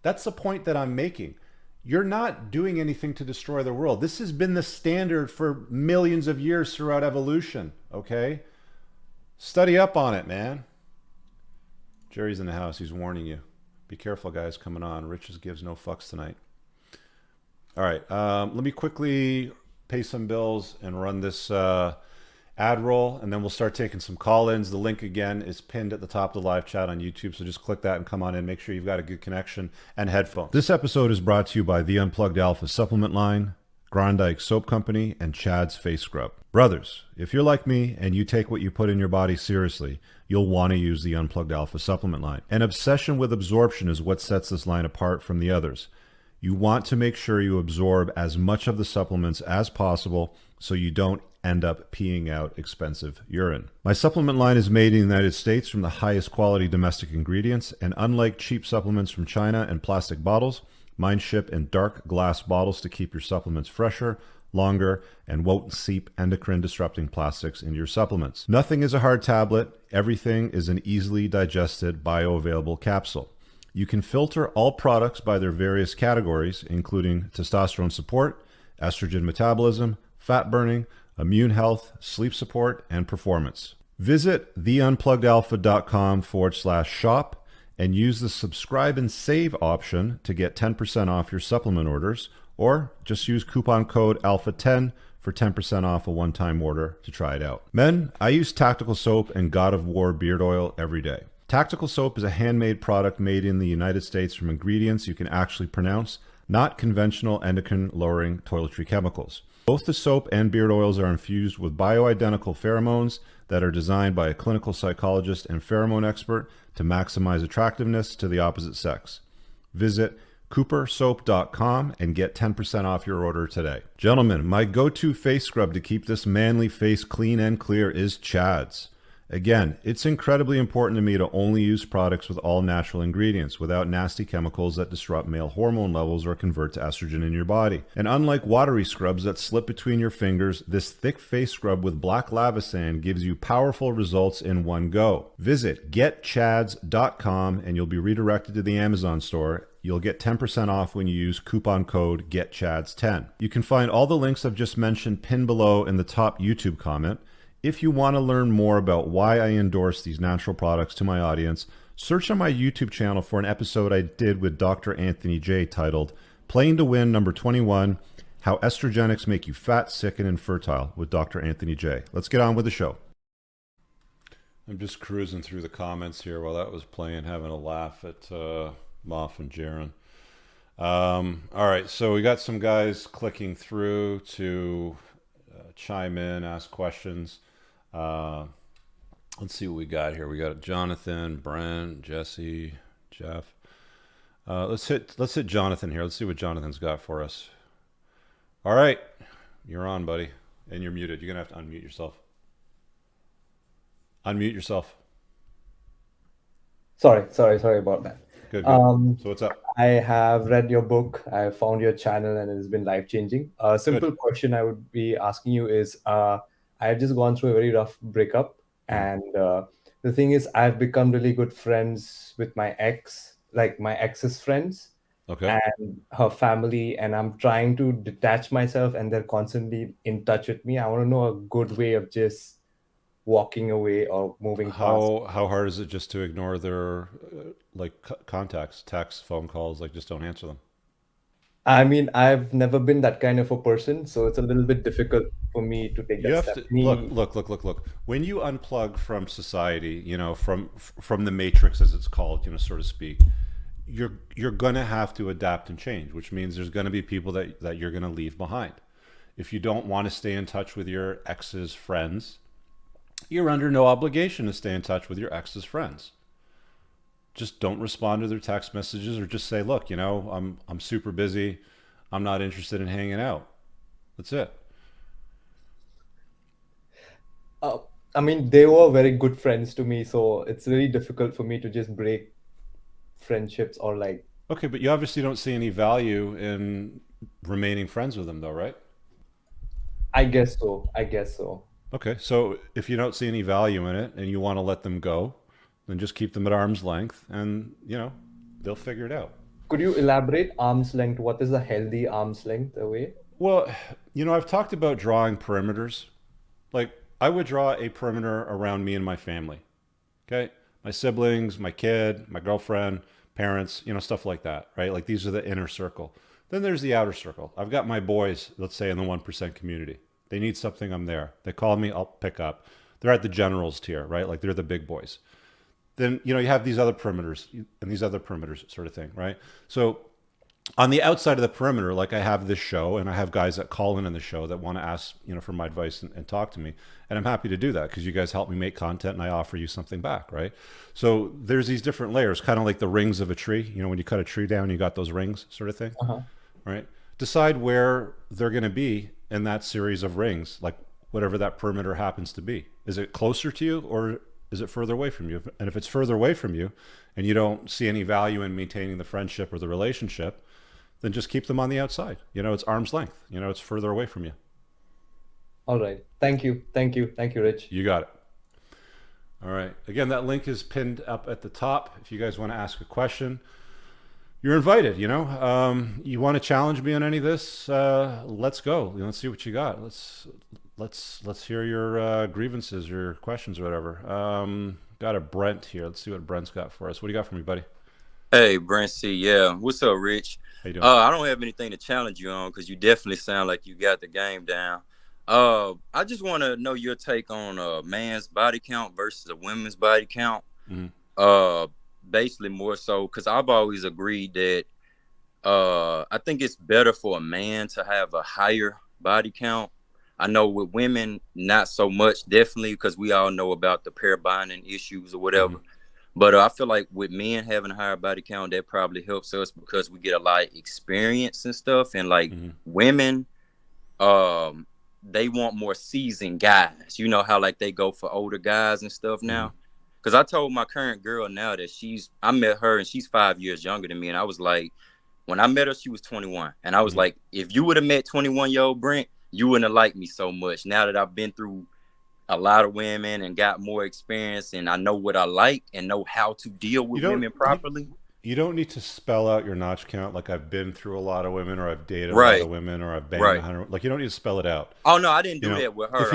That's the point that I'm making. You're not doing anything to destroy the world. This has been the standard for millions of years throughout evolution, okay? Study up on it, man. Jerry's in the house. He's warning you. Be careful, guys, coming on. Riches gives no fucks tonight. All right. Let me quickly pay some bills and run this ad roll, and then we'll start taking some call-ins. The link, again, is pinned at the top of the live chat on YouTube, so just click that and come on in. Make sure you've got a good connection and headphones. This episode is brought to you by the Unplugged Alpha supplement line, Grondike Soap Company, and Chad's Face Scrub. Brothers, if you're like me and you take what you put in your body seriously, you'll want to use the Unplugged Alpha supplement line. An obsession with absorption is what sets this line apart from the others. You want to make sure you absorb as much of the supplements as possible so you don't end up peeing out expensive urine. My supplement line is made in the United States from the highest quality domestic ingredients, and unlike cheap supplements from China and plastic bottles, mine ship in dark glass bottles to keep your supplements fresher, longer, and won't seep endocrine disrupting plastics into your supplements. Nothing is a hard tablet. Everything is an easily digested bioavailable capsule. You can filter all products by their various categories, including testosterone support, estrogen metabolism, fat burning, immune health, sleep support, and performance. Visit theunpluggedalpha.com/shop and use the subscribe and save option to get 10% off your supplement orders, or just use coupon code ALPHA10 for 10% off a one-time order to try it out. Men, I use Tactical Soap and God of War beard oil every day. Tactical Soap is a handmade product made in the United States from ingredients you can actually pronounce, not conventional endocrine-lowering toiletry chemicals. Both the soap and beard oils are infused with bioidentical pheromones that are designed by a clinical psychologist and pheromone expert to maximize attractiveness to the opposite sex. Visit coopersoap.com and get 10% off your order today. Gentlemen, my go-to face scrub to keep this manly face clean and clear is Chad's. Again, it's incredibly important to me to only use products with all natural ingredients without nasty chemicals that disrupt male hormone levels or convert to estrogen in your body. And unlike watery scrubs that slip between your fingers, this thick face scrub with black lava sand gives you powerful results in one go. Visit getchads.com and you'll be redirected to the Amazon store. You'll get 10% off when you use coupon code GETCHADS10. You can find all the links I've just mentioned pinned below in the top YouTube comment. If you want to learn more about why I endorse these natural products to my audience, search on my YouTube channel for an episode I did with Dr. Anthony J titled Playing to Win number 21, How Estrogenics Make You Fat, Sick, and Infertile with Dr. Anthony J. Let's get on with the show. I'm just cruising through the comments here while that was playing, having a laugh at Moff and Jaron. All right, so we got some guys clicking through to chime in, ask questions. Uh, let's see what we got here. We got Jonathan, Brent, Jesse, Jeff. Let's hit Jonathan here. Let's see what Jonathan's got for us. All right, you're on, buddy, and you're muted. You're gonna have to unmute yourself. Unmute yourself. Sorry about that. Good, good. Um, So what's up? I have read your book. I found your channel, and it's been life-changing. A Good. simple question I would be asking you is, I have just gone through a very rough breakup, Mhm. and the thing is, I've become really good friends with my ex, like my ex's friends Okay. and her family, and I'm trying to detach myself, and they're constantly in touch with me. I want to know a good way of just walking away or moving past. How hard is it just to ignore their contacts, texts, phone calls? Like just don't answer them. I mean, I've never been that kind of a person, so it's a little bit difficult for me to take You that have step. to Me, look. When you unplug from society, from the matrix as it's called, so to speak, you're gonna have to adapt and change, which means there's gonna be people that you're gonna leave behind. If you don't want to stay in touch with your ex's friends, you're under no obligation to stay in touch with your ex's friends. Just don't respond to their text messages or just say, look, I'm super busy. I'm not interested in hanging out. That's it. uh, I mean, they were very good friends to me, so it's really difficult for me to just break friendships or like, Okay, but you obviously don't see any value in remaining friends with them, though, right? I guess so. I guess so. Okay, so if you don't see any value in it and you want to let them go, then just keep them at arm's length and, they'll figure it out. Could you elaborate arm's length? What is a healthy arm's length away? Well, I've talked about drawing perimeters. Like, I would draw a perimeter around me and my family. Okay? My siblings, my kid, my girlfriend, parents, stuff like that, right? Like, these are the inner circle. Then there's the outer circle. I've got my boys, let's say, in the 1% community. They need something, I'm there. They call me, I'll pick up. They're at the generals tier, right? Like, they're the big boys. Then, you have these other perimeters and these other perimeters sort of thing, right? So on the outside of the perimeter, like I have this show and I have guys that call in the show that want to ask, for my advice and talk to me. And I'm happy to do that because you guys help me make content and I offer you something back, right? So there's these different layers, kind of like the rings of a tree. When you cut a tree down, you got those rings sort of thing, Uh-huh. right? Decide where they're going to be in that series of rings, like whatever that perimeter happens to be. Is it closer to you or is it further away from you? And if it's further away from you and you don't see any value in maintaining the friendship or the relationship, then just keep them on the outside. It's arm's length. It's further away from you. All right. Thank you. Thank you. Thank you, Rich. You got it. All right. Again, that link is pinned up at the top. If you guys want to ask a question, you're invited. You want to challenge me on any of this? Let's go. Let's see what you got. Let's hear your grievances, your questions, or whatever. Got a Brent here. Let's see what Brent's got for us. What do you got for me, buddy? Hey, Brent C. Yeah, what's up, Rich? How you doing? I don't have anything to challenge you on because you definitely sound like you got the game down. I just want to know your take on a man's body count versus a woman's body count. Mm-hmm. Basically more so because I've always agreed that I think it's better for a man to have a higher body count. I know with women, not so much, definitely, because we all know about the pair bonding issues or whatever. Mm-hmm. But I feel like with men having a higher body count, that probably helps us because we get a lot of experience and stuff. And like women, they want more seasoned guys. You know how like they go for older guys and stuff now. Because I told my current girl now that I met her and she's 5 years younger than me. And I was like, when I met her, she was 21. And I was like, if you would have met 21-year-old Brent, you wouldn't have liked me so much. Now that I've been through a lot of women and got more experience and I know what I like and know how to deal with women properly. You don't need to spell out your notch count like I've been through a lot of women or I've dated a lot of women or I've banged 100. Like you don't need to spell it out. Oh no, I didn't do that with her.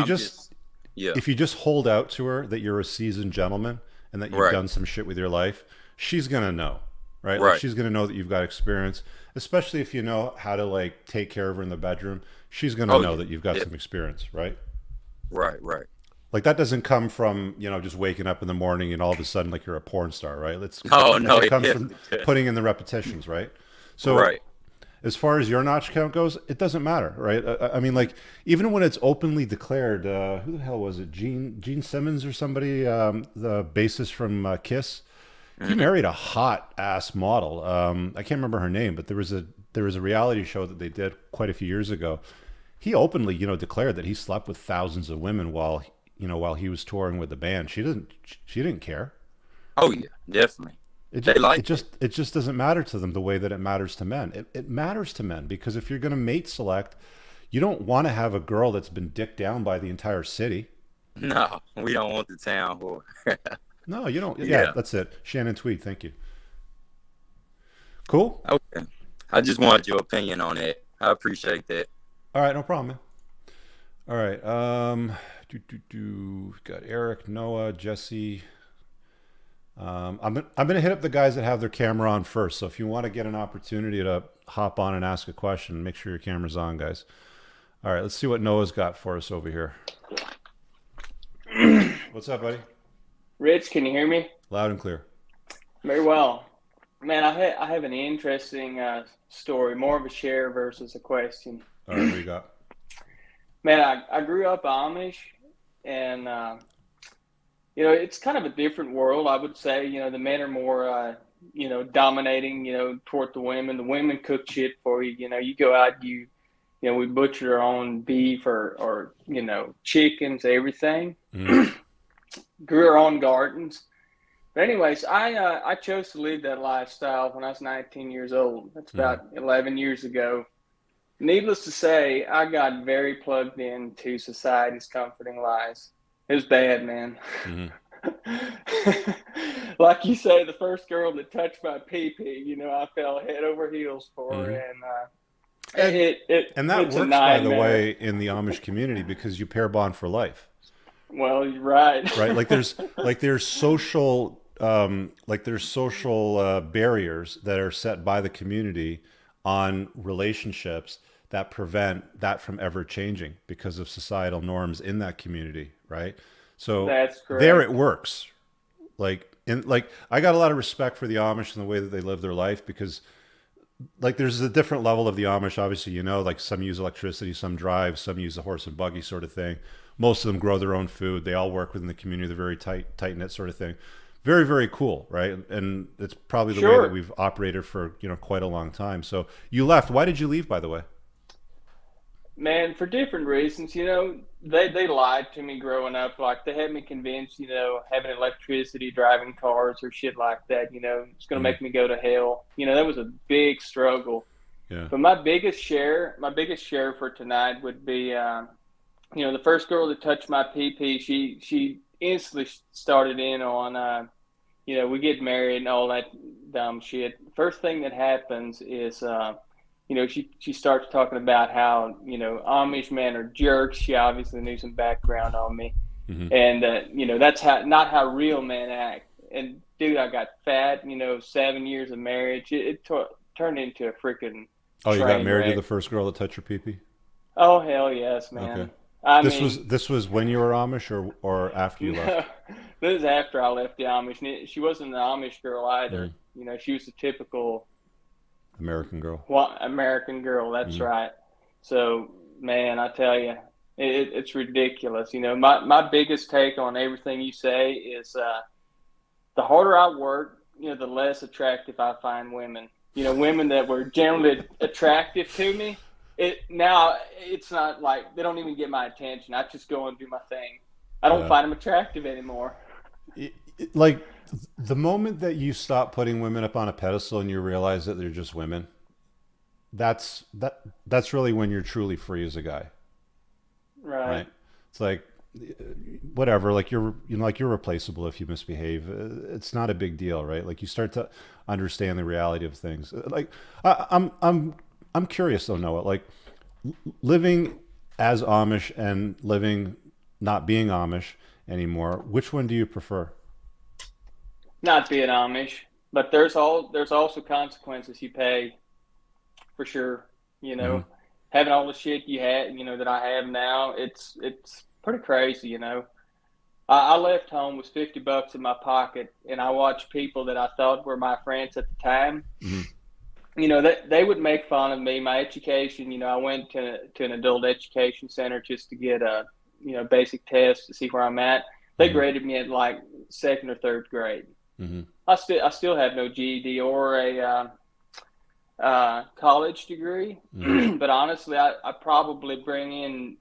If you just hold out to her that you're a seasoned gentleman and that you've done some shit with your life, she's gonna know, right? Like she's gonna know that you've got experience, especially if you know how to like take care of her in the bedroom. She's gonna know that you've got some experience, right? Right. Like that doesn't come from, just waking up in the morning and all of a sudden like you're a porn star, right? It comes from putting in the repetitions, right? So as far as your notch count goes, it doesn't matter, right? I mean, like, even when it's openly declared, who the hell was it? Gene Simmons or somebody, the bassist from Kiss. He married a hot ass model. I can't remember her name, but there was a reality show that they did quite a few years ago. He openly, declared that he slept with thousands of women while he was touring with the band. She didn't care. Oh yeah, definitely. It just doesn't matter to them the way that it matters to men. It matters to men because if you're going to mate select, you don't want to have a girl that's been dicked down by the entire city. No, we don't want the town whore. No, you don't. Yeah, that's it. Shannon Tweed, thank you. Cool. Okay. I just wanted your opinion on it. I appreciate that. All right, no problem, man. All right. Got Eric, Noah, Jesse. I'm gonna hit up the guys that have their camera on first. So if you want to get an opportunity to hop on and ask a question, make sure your camera's on, guys. All right, let's see what Noah's got for us over here. What's up, buddy? Rich, can you hear me? Loud and clear. Very well. Man, I have an interesting story, more of a share versus a question. All right, what you got? Man, I grew up Amish, and it's kind of a different world, I would say. The men are more, dominating, toward the women. The women cook shit for you. You go out, we butcher our own beef or chickens, everything. Grew our own gardens. But anyways, I chose to live that lifestyle when I was 19 years old. That's about 11 years ago. Needless to say, I got very plugged into society's comforting lies. It was bad, man. Like you say, the first girl that touched my pee-pee, I fell head over heels for her. And that works, by the way, in the Amish community because you pair bond for life. Well, you're right. Right? There's social barriers that are set by the community on relationships that prevent that from ever changing because of societal norms in that community, right? So that's correct. There it works. I got a lot of respect for the Amish and the way that they live their life because there's a different level of the Amish, obviously, some use electricity, some drive, some use a horse and buggy sort of thing. Most of them grow their own food. They all work within the community. They're very tight-knit sort of thing. Very, very cool, right? And it's probably the way that we've operated for, quite a long time. So you left. Why did you leave, by the way? Man, for different reasons. They lied to me growing up. Like, they had me convinced, having electricity, driving cars or shit like that, it's going to make me go to hell. That was a big struggle. Yeah. But my biggest share for tonight would be, the first girl that touched my pee-pee, she instantly started in on, we get married and all that dumb shit. First thing that happens is, she starts talking about how, Amish men are jerks. She obviously knew some background on me. And, that's not how real men act. And, dude, I got fat, 7 years of marriage. It turned into a freaking you got married wreck. to the first girl that touched your pee-pee? Oh, hell yes, man. Okay. This was when you were Amish or after you left? This is after I left the Amish. She wasn't an Amish girl either. She was a typical American girl. American girl, that's right. So, man, I tell you, it's ridiculous. My biggest take on everything you say is the harder I work, the less attractive I find women. Women that were generally attractive to me. It's not like they don't even get my attention. I just go and do my thing. I don't find them attractive anymore. The moment that you stop putting women up on a pedestal and you realize that they're just women, that's really when you're truly free as a guy. Right? It's like whatever, you're replaceable if you misbehave. It's not a big deal, right? You start to understand the reality of things. I'm curious though, Noah, living as Amish and living not being Amish anymore, which one do you prefer? Not being Amish, but there's also consequences you pay for sure. Having all the shit you had, that I have now, it's pretty crazy. I left home with $50 in my pocket, and I watched people that I thought were my friends at the time you know, that they would make fun of me. My education, you know, I went to an adult education center just to get a, you know, basic test to see where I'm at. They graded me at like second or third grade. I still have no GED or a college degree, but honestly, I probably bring in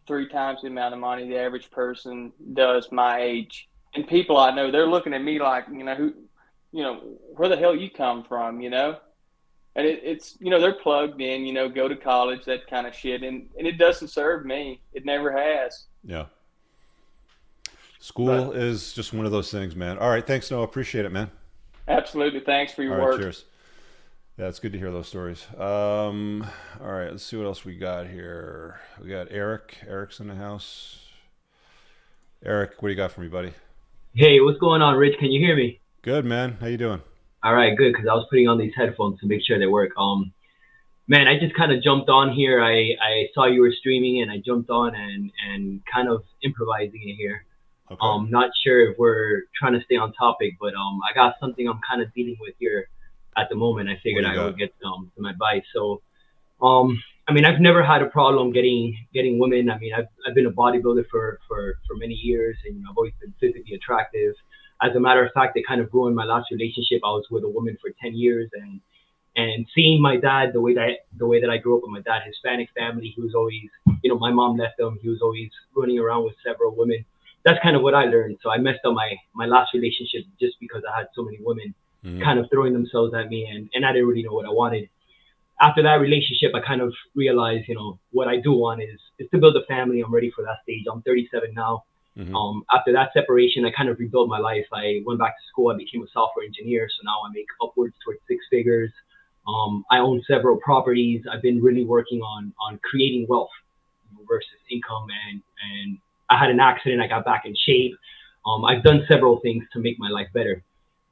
3 times the amount of money the average person does my age. And people I know, they're looking at me like, you know, who, you know, where the hell you come from, you know? And it's, you know, they're plugged in, you know, go to college, that kind of shit. And it doesn't serve me. It never has. Yeah. School is just one of those things, man. All right. Thanks, Noah. Appreciate it, man. Absolutely. Thanks for your All right, work. cheers. Yeah, it's good to hear those stories. All right, let's see what else we got here. We got Eric. Eric's in the house. Eric, what do you got for me, buddy? Hey, what's going on, Rich? Can you hear me? Good, man. How you doing? All right, good, because I was putting on these headphones to make sure they work. Man, I just kind of jumped on here. I saw you were streaming, and I jumped on and kind of improvising it here. Okay. Not sure if we're trying to stay on topic, but I got something I'm kind of dealing with here at the moment. I figured I would get some advice. So, I mean, I've never had a problem getting women. I mean, I've been a bodybuilder for many years, and I've always been physically attractive. As a matter of fact, it kind of ruined my last relationship. I was with a woman for 10 years, and seeing my dad the way that I grew up with my dad, Hispanic family, he was always, you know, my mom left him. He was always running around with several women. That's kind of what I learned. So I messed up my last relationship just because I had so many women kind of throwing themselves at me, and I didn't really know what I wanted. After that relationship, I kind of realized, you know, what I do want is to build a family. I'm ready for that stage. I'm 37 now. After that separation, I kind of rebuilt my life. I went back to school. I became a software engineer. So now I make upwards towards 6 figures. I own several properties. I've been really working on creating wealth versus income. And I had an accident. I got back in shape. I've done several things to make my life better.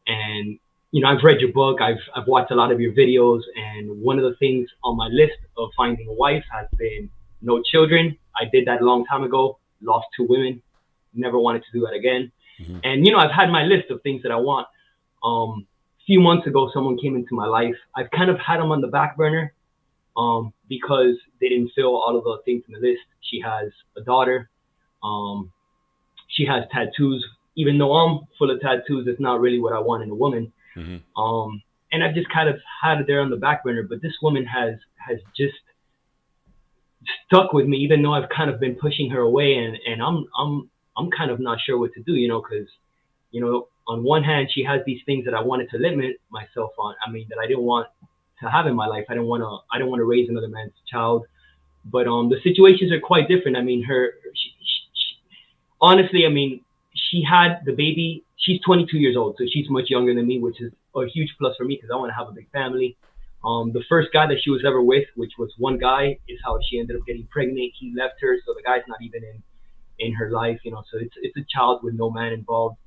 And, you know, I've read your book. I've watched a lot of your videos. And one of the things on my list of finding a wife has been no children. I did that a long time ago. Lost 2 women. Never wanted to do that again. And, you know, I've had my list of things that I want. A few months ago, someone came into my life. I've kind of had them on the back burner because they didn't fill all of the things in the list. She has a daughter. She has tattoos. Even though I'm full of tattoos, it's not really what I want in a woman. And I've just kind of had it there on the back burner. But this woman has just stuck with me, even though I've kind of been pushing her away. And I'm kind of not sure what to do, you know, because, you know, on one hand, she has these things that I wanted to limit myself on. I mean, that I didn't want to have in my life. I don't want to raise another man's child. But the situations are quite different. I mean, she, honestly, I mean, she had the baby. She's 22 years old, so she's much younger than me, which is a huge plus for me because I want to have a big family. The first guy that she was ever with, which was one guy, is how she ended up getting pregnant. He left her, so the guy's not even in her life, you know. So it's a child with no man involved.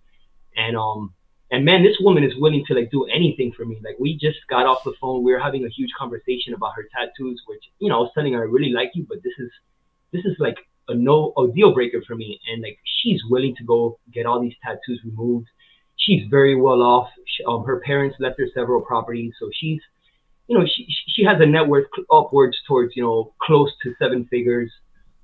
And man, this woman is willing to like do anything for me. Like, we just got off the phone. We were having a huge conversation about her tattoos, which, you know, I was telling her I really like you, but this is like a deal breaker for me. And like, she's willing to go get all these tattoos removed. She's very well off. Her parents left her several properties, so she's, you know, she has a net worth upwards towards, you know, close to 7 figures.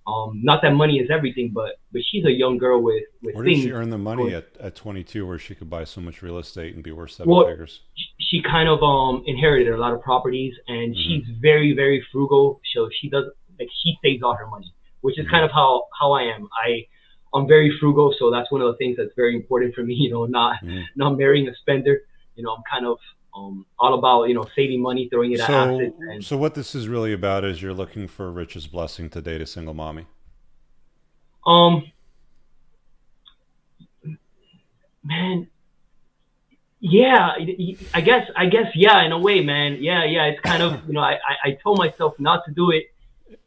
Not that money is everything, but she's a young girl with Where things. did she earn the money at 22 where she could buy so much real estate and be worth 7 figures? She kind of inherited a lot of properties, and she's very, very frugal. So she does, like, she saves all her money, which is kind of how I am. I'm very frugal, so that's one of the things that's very important for me. You know, not marrying a spender. You know, I'm kind of all about, you know, saving money, throwing it at assets. So what this is really about is you're looking for Rich's blessing to date a single mommy. Man, yeah, I guess, yeah, in a way, man. Yeah. It's kind of, you know, I told myself not to do it.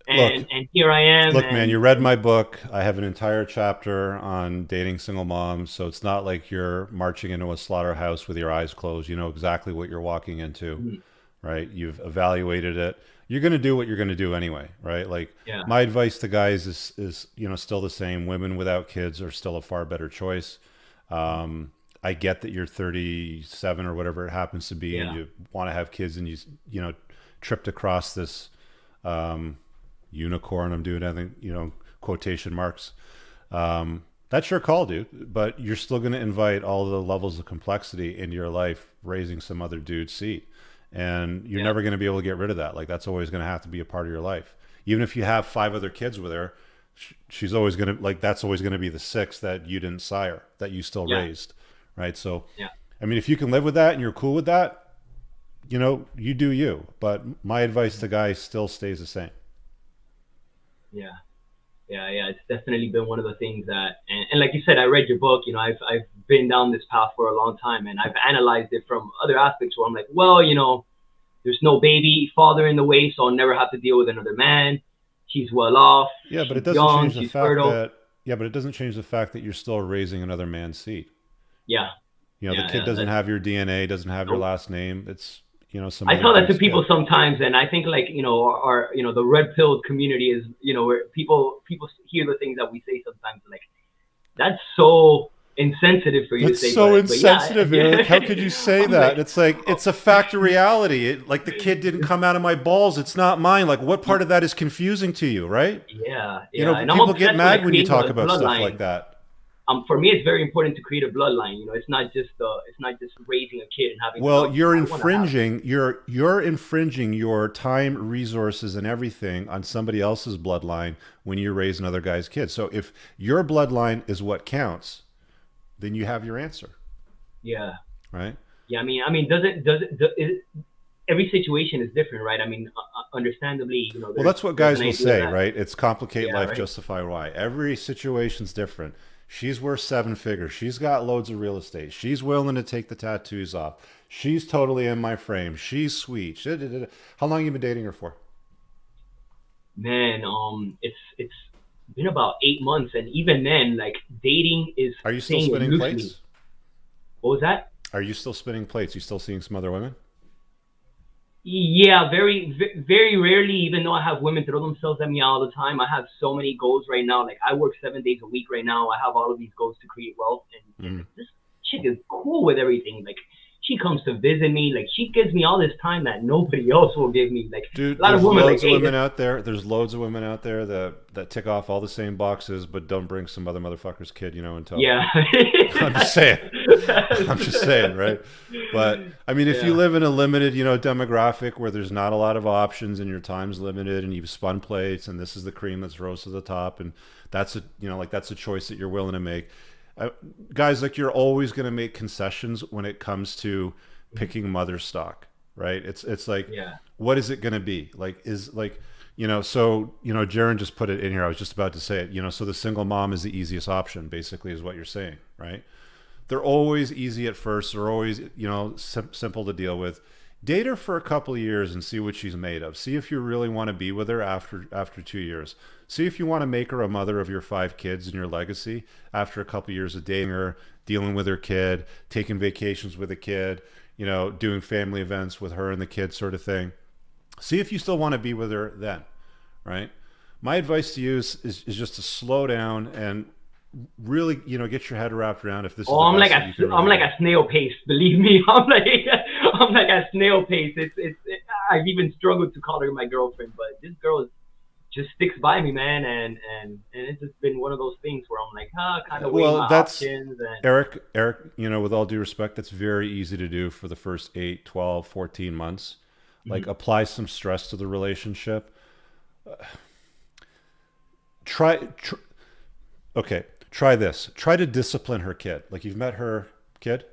And here I am. Look, man, you read my book. I have an entire chapter on dating single moms. So it's not like you're marching into a slaughterhouse with your eyes closed. You know exactly what you're walking into, right? You've evaluated it. You're going to do what you're going to do anyway, right? Like, my advice to guys is, you know, still the same. Women without kids are still a far better choice. I get that you're 37 or whatever it happens to be, and you want to have kids, and you know, tripped across this unicorn. I'm doing, I think, you know, quotation marks. That's your call, dude. But you're still going to invite all the levels of complexity into your life, raising some other dude's seed, and you're never going to be able to get rid of that. Like, that's always going to have to be a part of your life. Even if you have 5 other kids with her, she's always going to, like, that's always going to be the 6th that you didn't sire, that you still raised. Right. So, I mean, if you can live with that and you're cool with that, you know, you do you. But my advice to guys still stays the same. Yeah. It's definitely been one of the things that, and like you said, I read your book. You know, I've been down this path for a long time, and I've analyzed it from other aspects where I'm like, well, you know, there's no baby father in the way, so I'll never have to deal with another man. She's well off. Yeah, but it doesn't change the fact that. Yeah, but it doesn't change the fact that you're still raising another man's seed. Yeah. You know, the kid doesn't have your DNA, doesn't have your last name. It's, you know, some. I tell that to people sometimes, and I think, like, you know, our you know, the red pilled community is, you know, where people hear the things that we say sometimes, like, that's so insensitive for you to say. That's so insensitive, Eric. How could you say that? Like, it's like, it's a fact of reality. Like, the kid didn't come out of my balls. It's not mine. Like, what part of that is confusing to you, right? Yeah. You know, and people get mad when you talk about stuff like that. For me, it's very important to create a bloodline. You know, it's not just raising a kid and having. Well, you're infringing your time, resources, and everything on somebody else's bloodline when you raise another guy's kid. So if your bloodline is what counts, then you have your answer. Yeah. Right. Yeah. I mean, every situation is different, right? I mean, understandably, you know. Well, that's what guys will say, right? It's complicate life, justify why. Every situation's different. She's worth 7 figures. She's got loads of real estate. She's willing to take the tattoos off. She's totally in my frame. She's sweet. How long have you been dating her for? Man, it's been about 8 months, and even then, like, dating is. Are you still spinning plates? What was that? Are you still spinning plates? You still seeing some other women? Yeah, very, very rarely, even though I have women throw themselves at me all the time. I have so many goals right now. Like, I work 7 days a week right now. I have all of these goals to create wealth. And this chick is cool with everything. Like, she comes to visit me. Like, she gives me all this time that nobody else will give me. Like, dude, there's loads of women out there. There's loads of women out there that tick off all the same boxes, but don't bring some other motherfucker's kid, you know, until. Yeah. I'm just saying, right? But I mean, if you live in a limited, you know, demographic where there's not a lot of options and your time's limited and you've spun plates and this is the cream that's rose to the top, and that's a, you know, like, that's a choice that you're willing to make. Guys, like, you're always going to make concessions when it comes to picking mother stock, right? It's like, what is it going to be? Like, you know, so, you know, Jaron just put it in here. I was just about to say it, you know, so the single mom is the easiest option, basically, is what you're saying, right? They're always easy at first. They're always, you know, simple to deal with. Date her for a couple of years and see what she's made of. See if you really want to be with her after 2 years. See if you want to make her a mother of your 5 kids and your legacy after a couple of years of dating her, dealing with her kid, taking vacations with a kid, you know, doing family events with her and the kid, sort of thing. See if you still want to be with her then, right? My advice to you is just to slow down and really, you know, get your head wrapped around if this is. I'm like a snail pace. Believe me, I'm like a snail pace. I've even struggled to call her my girlfriend, but this girl just sticks by me, man, and it's just been one of those things where I'm like, kind of weighing my options. And Eric, you know, with all due respect, that's very easy to do for the first 8, 12, 14 months. Like, apply some stress to the relationship. Try this. Try to discipline her kid. Like, you've met her kid.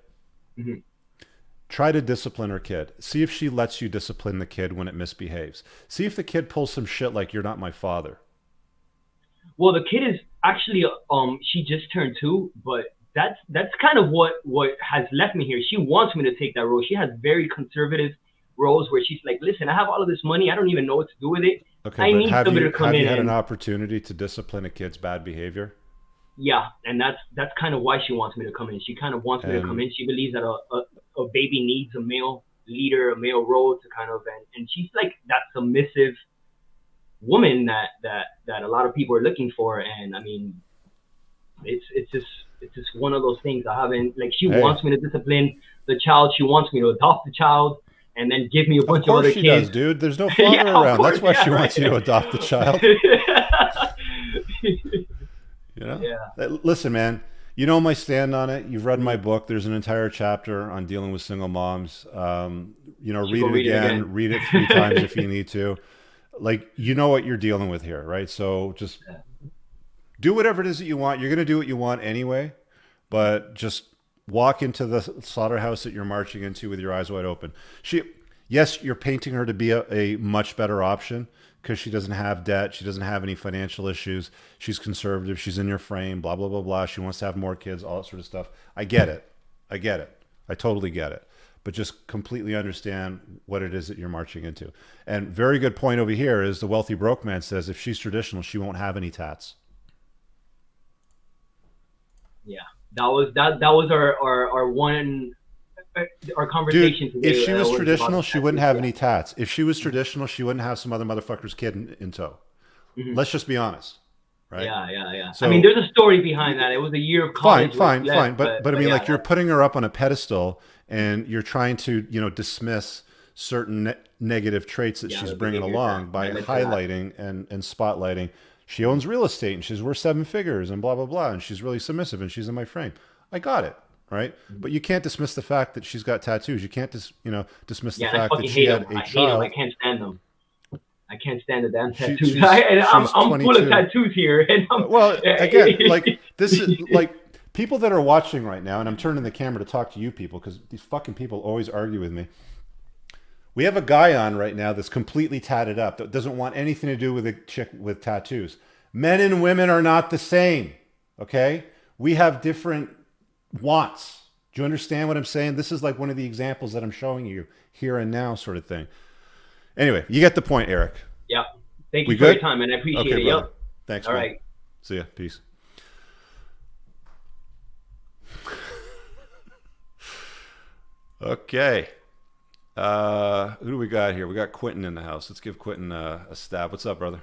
Try to discipline her kid. See if she lets you discipline the kid when it misbehaves. See if the kid pulls some shit like, "You're not my father." Well, the kid is actually she just turned 2, but that's kind of what has left me here. She wants me to take that role. She has very conservative roles where she's like, "Listen, I have all of this money. I don't even know what to do with it. Okay, I need somebody to come in." Have you had an opportunity to discipline a kid's bad behavior? Yeah, and that's kind of why she wants me to come in. She kind of wants me to come in. She believes that a baby needs a male leader, a male role to kind of, and she's like that submissive woman that a lot of people are looking for. And I mean, it's just it's just one of those things. I haven't, like, she wants me to discipline the child. She wants me to adopt the child and then give me a bunch of other kids. Of course she does, dude. There's no father around. That's why she wants you to adopt the child. You know? Yeah. Listen, man, you know my stand on it. You've read my book. There's an entire chapter on dealing with single moms. You know, read it again. Read it 3 times if you need to. Like, you know what you're dealing with here, right? So just do whatever it is that you want. You're going to do what you want anyway, but just walk into the slaughterhouse that you're marching into with your eyes wide open. Yes, you're painting her to be a much better option because she doesn't have debt. She doesn't have any financial issues. She's conservative. She's in your frame, blah, blah, blah, blah. She wants to have more kids, all that sort of stuff. I get it. I totally get it. But just completely understand what it is that you're marching into. And very good point over here is the wealthy broke man says if she's traditional, she won't have any tats. Yeah, that was our one our conversation. Dude, if she was traditional, she wouldn't have any tats. If she was traditional, she wouldn't have some other motherfucker's kid in tow. Mm-hmm. Let's just be honest, right? Yeah. So, I mean, there's a story behind that. It was a year of college. Fine. But I mean, like, you're putting her up on a pedestal, and you're trying to, dismiss certain negative traits that she's bringing along by highlighting and spotlighting. She owns real estate and she's worth 7 figures and blah, blah, blah. And she's really submissive and she's in my frame. I got it. Right. But you can't dismiss the fact that she's got tattoos. You can't dismiss the fact that she had a child. I can't stand them. I can't stand the damn tattoos. I'm full of tattoos here. And well, again, like, this is like people that are watching right now, and I'm turning the camera to talk to you people because these fucking people always argue with me. We have a guy on right now that's completely tatted up, that doesn't want anything to do with a chick with tattoos. Men and women are not the same, okay? We have different wants. Do you understand what I'm saying? This is like one of the examples that I'm showing you here and now sort of thing. Anyway, you get the point, Eric. Yeah. Thank you for your time, and I appreciate it. Brother. Yep. Thanks, All man. right. See ya. Peace. Okay. Who do we got here? We got Quentin in the house. Let's give Quentin a stab. What's up, brother?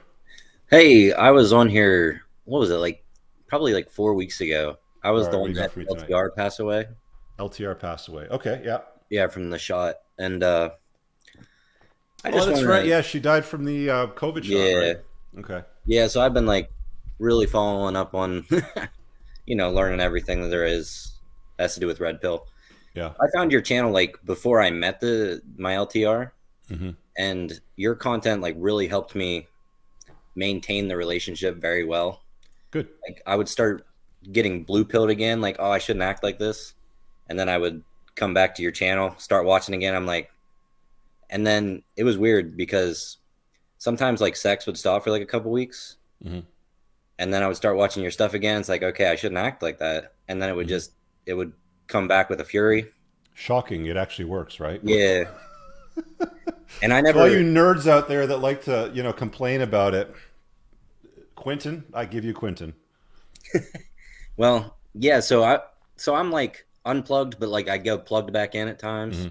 Hey, I was on here, what was it, probably 4 weeks ago. I was the one that LTR passed away. LTR passed away. Okay, yeah. Yeah, from the shot. And that's right. Yeah, she died from the COVID shot, right? Okay. Yeah, so I've been really following up on, learning everything that there has to do with Red Pill. Yeah. I found your channel before I met my LTR, and your content really helped me maintain the relationship very well. Good. I would start getting blue pilled again, oh, I shouldn't act like this, and then I would come back to your channel, start watching again. I'm and then it was weird because sometimes sex would stop for a couple weeks, and then I would start watching your stuff again. It's okay, I shouldn't act like that, and then it would it would come back with a fury. Shocking. It actually works, right? Yeah. And I never. So all you nerds out there that like to complain about it, Quentin, I give you Quentin. Well, yeah. So I'm unplugged, but I go plugged back in at times,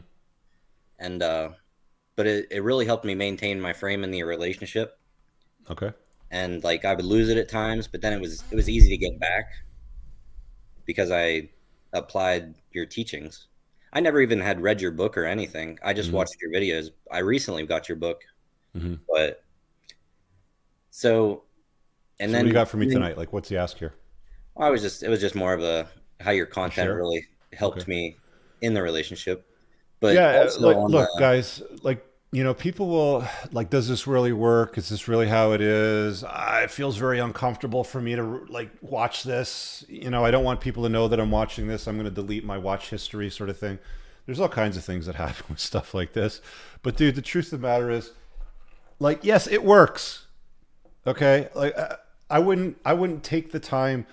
and but it really helped me maintain my frame in the relationship. Okay. And I would lose it at times, but then it was easy to get back because I applied your teachings. I never even had read your book or anything. I just watched your videos. I recently got your book, but so then what do you got for me tonight? What's the ask here? It was just more of how your content really helped me in the relationship. But yeah, look, guys, people will does this really work? Is this really how it is? It feels very uncomfortable for me to watch this. I don't want people to know that I'm watching this. I'm going to delete my watch history sort of thing. There's all kinds of things that happen with stuff like this. But dude, the truth of the matter is yes, it works. Okay. I wouldn't take the time.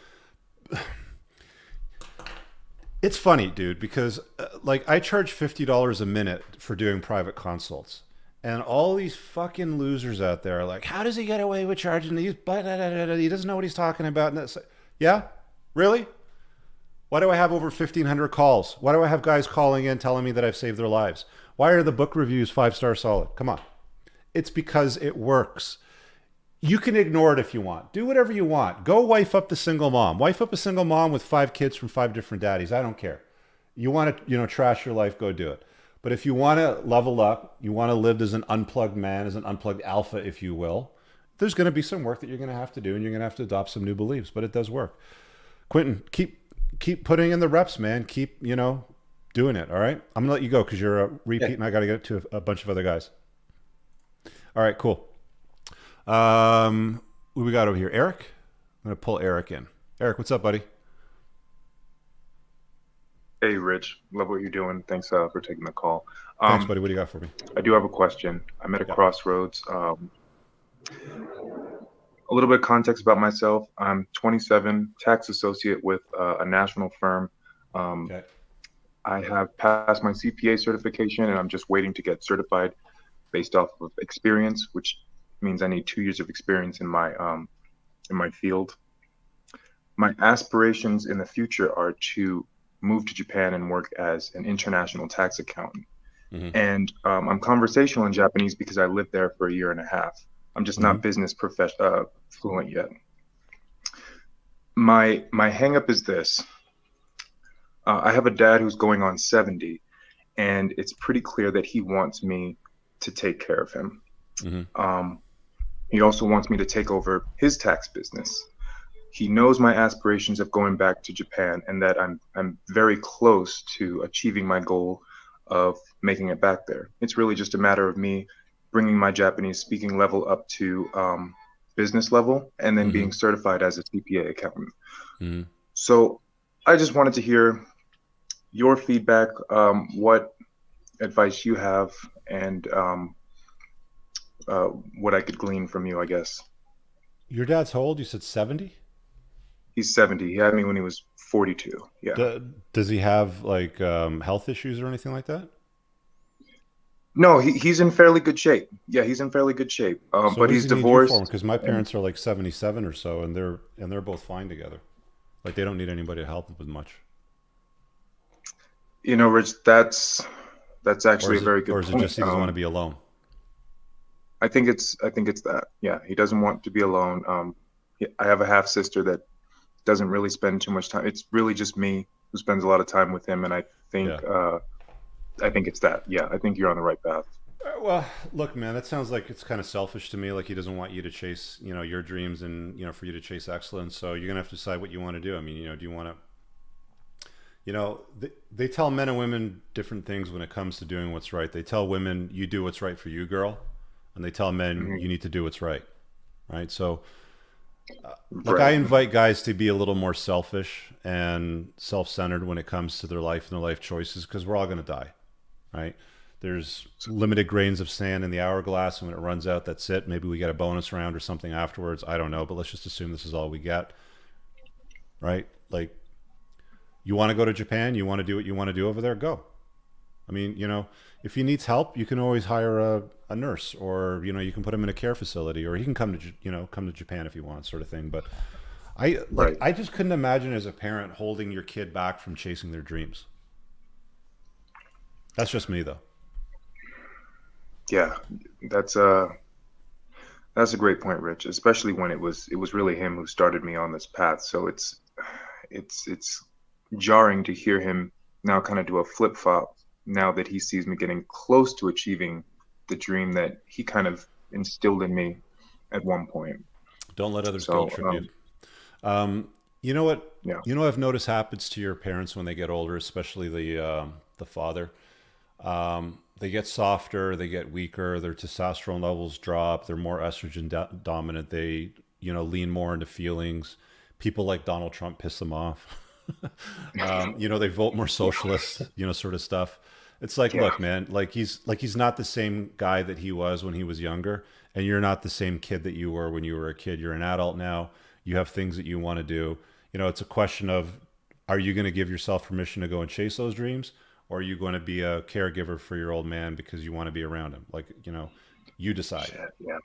It's funny, dude, because I charge $50 a minute for doing private consults. And all these fucking losers out there are how does he get away with charging these? He doesn't know what he's talking about. And yeah, really? Why do I have over 1,500 calls? Why do I have guys calling in telling me that I've saved their lives? Why are the book reviews 5-star solid? Come on. It's because it works. You can ignore it if you want. Do whatever you want. Go wife up the single mom. Wife up a single mom with 5 kids from 5 different daddies. I don't care. You want to, trash your life, go do it. But if you want to level up, you want to live as an unplugged man, as an unplugged alpha, if you will, there's going to be some work that you're going to have to do, and you're going to have to adopt some new beliefs. But it does work. Quentin, keep putting in the reps, man. Keep, doing it. All right. I'm gonna let you go because you're a repeat, and I got to get to a bunch of other guys. All right, cool. Who we got over here? Eric? I'm going to pull Eric in. Eric, what's up, buddy? Hey, Rich. Love what you're doing. Thanks for taking the call. Thanks, buddy. What do you got for me? I do have a question. I'm at a crossroads. A little bit of context about myself. I'm 27, tax associate with a national firm. Okay. I have passed my CPA certification, and I'm just waiting to get certified based off of experience, which means I need 2 years of experience in my field. My aspirations in the future are to move to Japan and work as an international tax accountant. Mm-hmm. And I'm conversational in Japanese because I lived there for a year and a half. I'm just not business fluent yet. My hang up is this. I have a dad who's going on 70, and it's pretty clear that he wants me to take care of him. Mm-hmm. He also wants me to take over his tax business. He knows my aspirations of going back to Japan, and that I'm very close to achieving my goal of making it back there. It's really just a matter of me bringing my Japanese speaking level up to business level, and then being certified as a CPA accountant. Mm-hmm. So I just wanted to hear your feedback, what advice you have, and what I could glean from you, I guess. Your dad's how old? You said 70? He's 70. He had me when he was 42. Yeah. Does he have like health issues or anything like that? No, he's in fairly good shape. Yeah, he's in fairly good shape. So but he's divorced. Because my parents are like 77 or so, and they're both fine together. Like they don't need anybody to help them with much. Rich, that's actually a very good point. Or is it just he doesn't want to be alone? I think it's that. Yeah, he doesn't want to be alone. I have a half sister that doesn't really spend too much time. It's really just me who spends a lot of time with him, and I think it's that. Yeah, I think you're on the right path. Well, look, man, that sounds like it's kind of selfish to me. Like he doesn't want you to chase, your dreams, and for you to chase excellence. So you're gonna have to decide what you want to do. I mean, do you want to? They tell men and women different things when it comes to doing what's right. They tell women, you do what's right for you, girl. And they tell men, you need to do what's right. Right. So, look, I invite guys to be a little more selfish and self-centered when it comes to their life and their life choices, because we're all going to die. Right. There's limited grains of sand in the hourglass. And when it runs out, that's it. Maybe we get a bonus round or something afterwards. I don't know. But let's just assume this is all we get. Right. Like, you want to go to Japan? You want to do what you want to do over there? Go. I mean, if he needs help, you can always hire a nurse, or you can put him in a care facility, or he can come to Japan if he wants, sort of thing. But I just couldn't imagine as a parent holding your kid back from chasing their dreams. That's just me, though. Yeah, that's a great point, Rich. Especially when it was really him who started me on this path. So it's jarring to hear him now kind of do a flip-flop now that he sees me getting close to achieving the dream that he kind of instilled in me at one point. Don't let others guilt trip you. You know what? Yeah. I've noticed happens to your parents when they get older, especially the father. They get softer, they get weaker, their testosterone levels drop, they're more estrogen dominant, they lean more into feelings. People like Donald Trump piss them off. They vote more socialist, sort of stuff. It's like, look, man, like he's not the same guy that he was when he was younger, and you're not the same kid that you were when you were a kid. You're an adult now. You have things that you want to do. It's a question of, are you going to give yourself permission to go and chase those dreams, or are you going to be a caregiver for your old man because you want to be around him? Like, you decide. Yeah.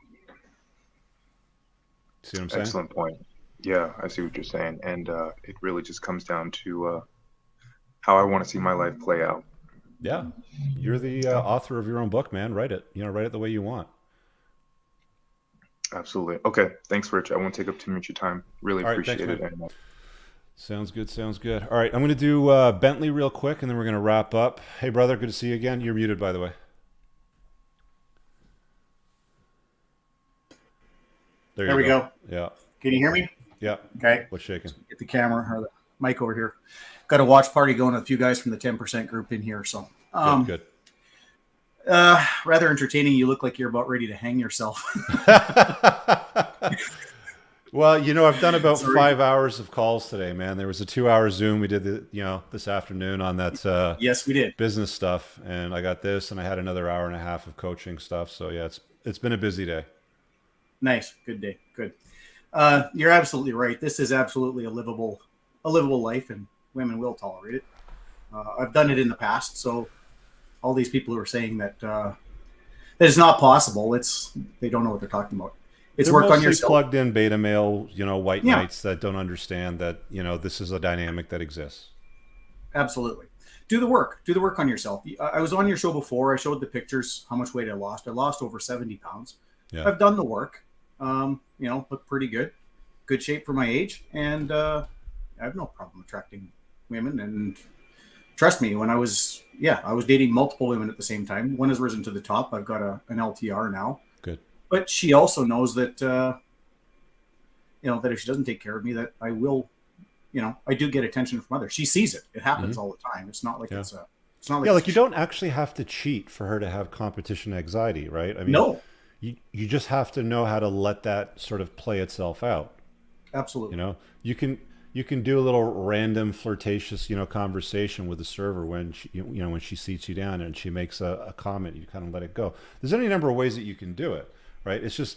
See what I'm saying? Excellent point. Yeah, I see what you're saying. And it really just comes down to how I want to see my life play out. Yeah. You're the author of your own book, man. Write it. Write it the way you want. Absolutely. Okay. Thanks, Rich. I won't take up too much of your time. Really All right, appreciate thanks, it. man. Sounds good. Sounds good. All right, I'm going to do Bentley real quick, and then we're going to wrap up. Hey, brother, good to see you again. You're muted, by the way. There we go. Yeah. Can you hear me? Yeah. Okay. What's shaking? Get the camera or the mic over here. Got a watch party going with a few guys from the 10% group in here. So good. Rather entertaining. You look like you're about ready to hang yourself. Well, I've done about 5 hours of calls today, man. There was a 2-hour Zoom we did, this afternoon on that. Yes, we did. Business stuff, and I got this, and I had another hour and a half of coaching stuff. So yeah, it's been a busy day. Nice, good day, good. You're absolutely right. This is absolutely a livable life, and women will tolerate it. I've done it in the past, so all these people who are saying that that it's not possible, they don't know what they're talking about. It's They're work on mostly yourself. plugged in beta male, white knights that don't understand that, this is a dynamic that exists. Absolutely. Do the work on yourself. I was on your show before. I showed the pictures, how much weight I lost. I lost over 70 pounds. Yeah. I've done the work. Look pretty good. Good shape for my age. And I have no problem attracting women. And trust me, when I was dating multiple women at the same time. One has risen to the top. I've got an LTR now. Good. But she also knows that, that if she doesn't take care of me, that I will, I do get attention from others. She sees it. It happens all the time. It's not like it's not like you don't actually have to cheat for her to have competition anxiety, right? I mean, no. You just have to know how to let that sort of play itself out. Absolutely. You can do a little random flirtatious, conversation with the server when she, when she seats you down and she makes a comment, you kind of let it go. There's any number of ways that you can do it, right? It's just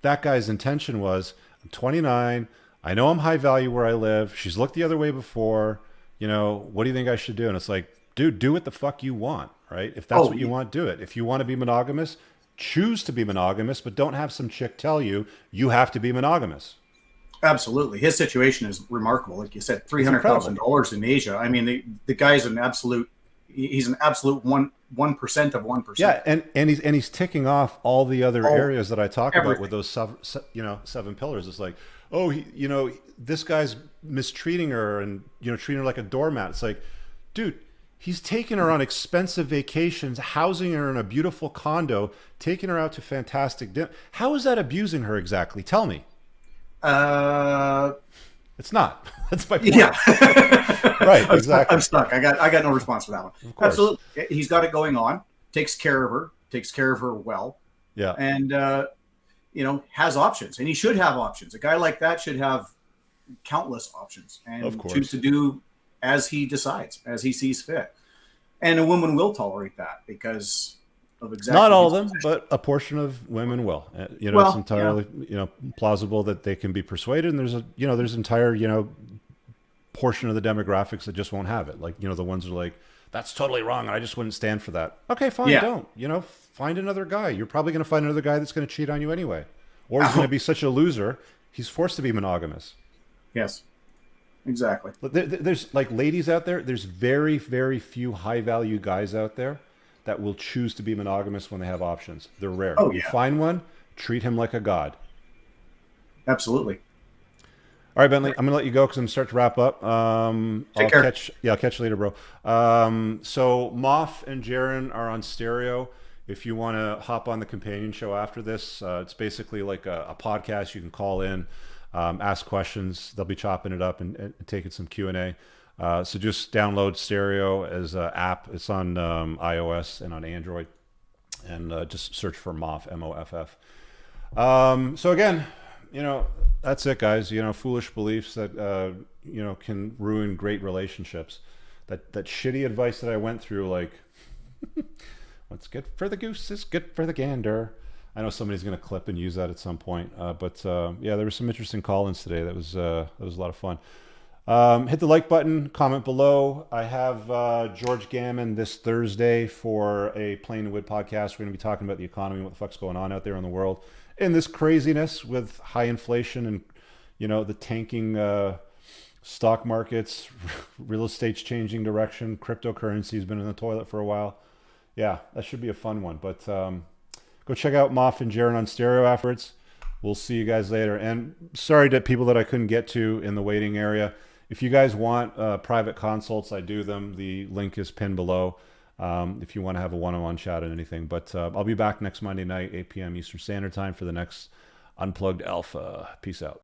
that guy's intention was, I'm 29. I know I'm high value where I live. She's looked the other way before. What do you think I should do? And it's like, dude, do what the fuck you want, right? If that's what you want, do it. If you want to be monogamous, choose to be monogamous, but don't have some chick tell you have to be monogamous. Absolutely. His situation is remarkable. Like you said, $300,000 in Asia. I mean, the guy's he's an absolute 1% of 1%. Yeah. And he's ticking off all the other areas that I talk about with those 7 pillars. It's like, this guy's mistreating her and, treating her like a doormat. It's like, dude, he's taking her on expensive vacations, housing her in a beautiful condo, taking her out to fantastic dinner. How is that abusing her exactly? Tell me. It's not. That's my point. Yeah. Right. Exactly. I'm stuck. I got no response for that one. Of course. Absolutely. He's got it going on. Takes care of her well. Yeah. And has options, and he should have options. A guy like that should have countless options, and of course, choose to do as he decides, as he sees fit. And a woman will tolerate that because of exactly not all of them, but a portion of women will. It's entirely plausible that they can be persuaded, and there's entire portion of the demographics that just won't have it. Like the ones that are like, that's totally wrong, and I just wouldn't stand for that. Okay, fine, don't. Find another guy. You're probably going to find another guy that's going to cheat on you anyway, or he's going to be such a loser he's forced to be monogamous. Yes. Exactly. There's like ladies out there. There's very, very few high value guys out there that will choose to be monogamous when they have options. They're rare. Oh, You yeah. find one, treat him like a god. Absolutely. All right, Bentley, I'm gonna let you go because I'm gonna start to wrap up. Take care. I'll catch you later, bro. So Moff and Jaron are on stereo. If you want to hop on the companion show after this, it's basically like a podcast. You can call in. Ask questions. They'll be chopping it up and taking some Q&A. So just download Stereo as an app. It's on iOS and on Android. And just search for MOFF, M-O-F-F. So again, that's it, guys. Foolish beliefs that, can ruin great relationships. That shitty advice that I went through, like, what's good for the goose is good for the gander. I know somebody's going to clip and use that at some point. But there were some interesting call-ins today. That was a lot of fun. Hit the like button, comment below. I have George Gammon this Thursday for a Plain and Wood podcast. We're going to be talking about the economy, what the fuck's going on out there in the world. In this craziness with high inflation and, the tanking stock markets, real estate's changing direction, cryptocurrency's been in the toilet for a while. Yeah, that should be a fun one. But go check out Moff and Jaron on Stereo afterwards. We'll see you guys later. And sorry to people that I couldn't get to in the waiting area. If you guys want private consults, I do them. The link is pinned below if you want to have a one-on-one chat and anything. But I'll be back next Monday night, 8 p.m. Eastern Standard Time for the next Unplugged Alpha. Peace out.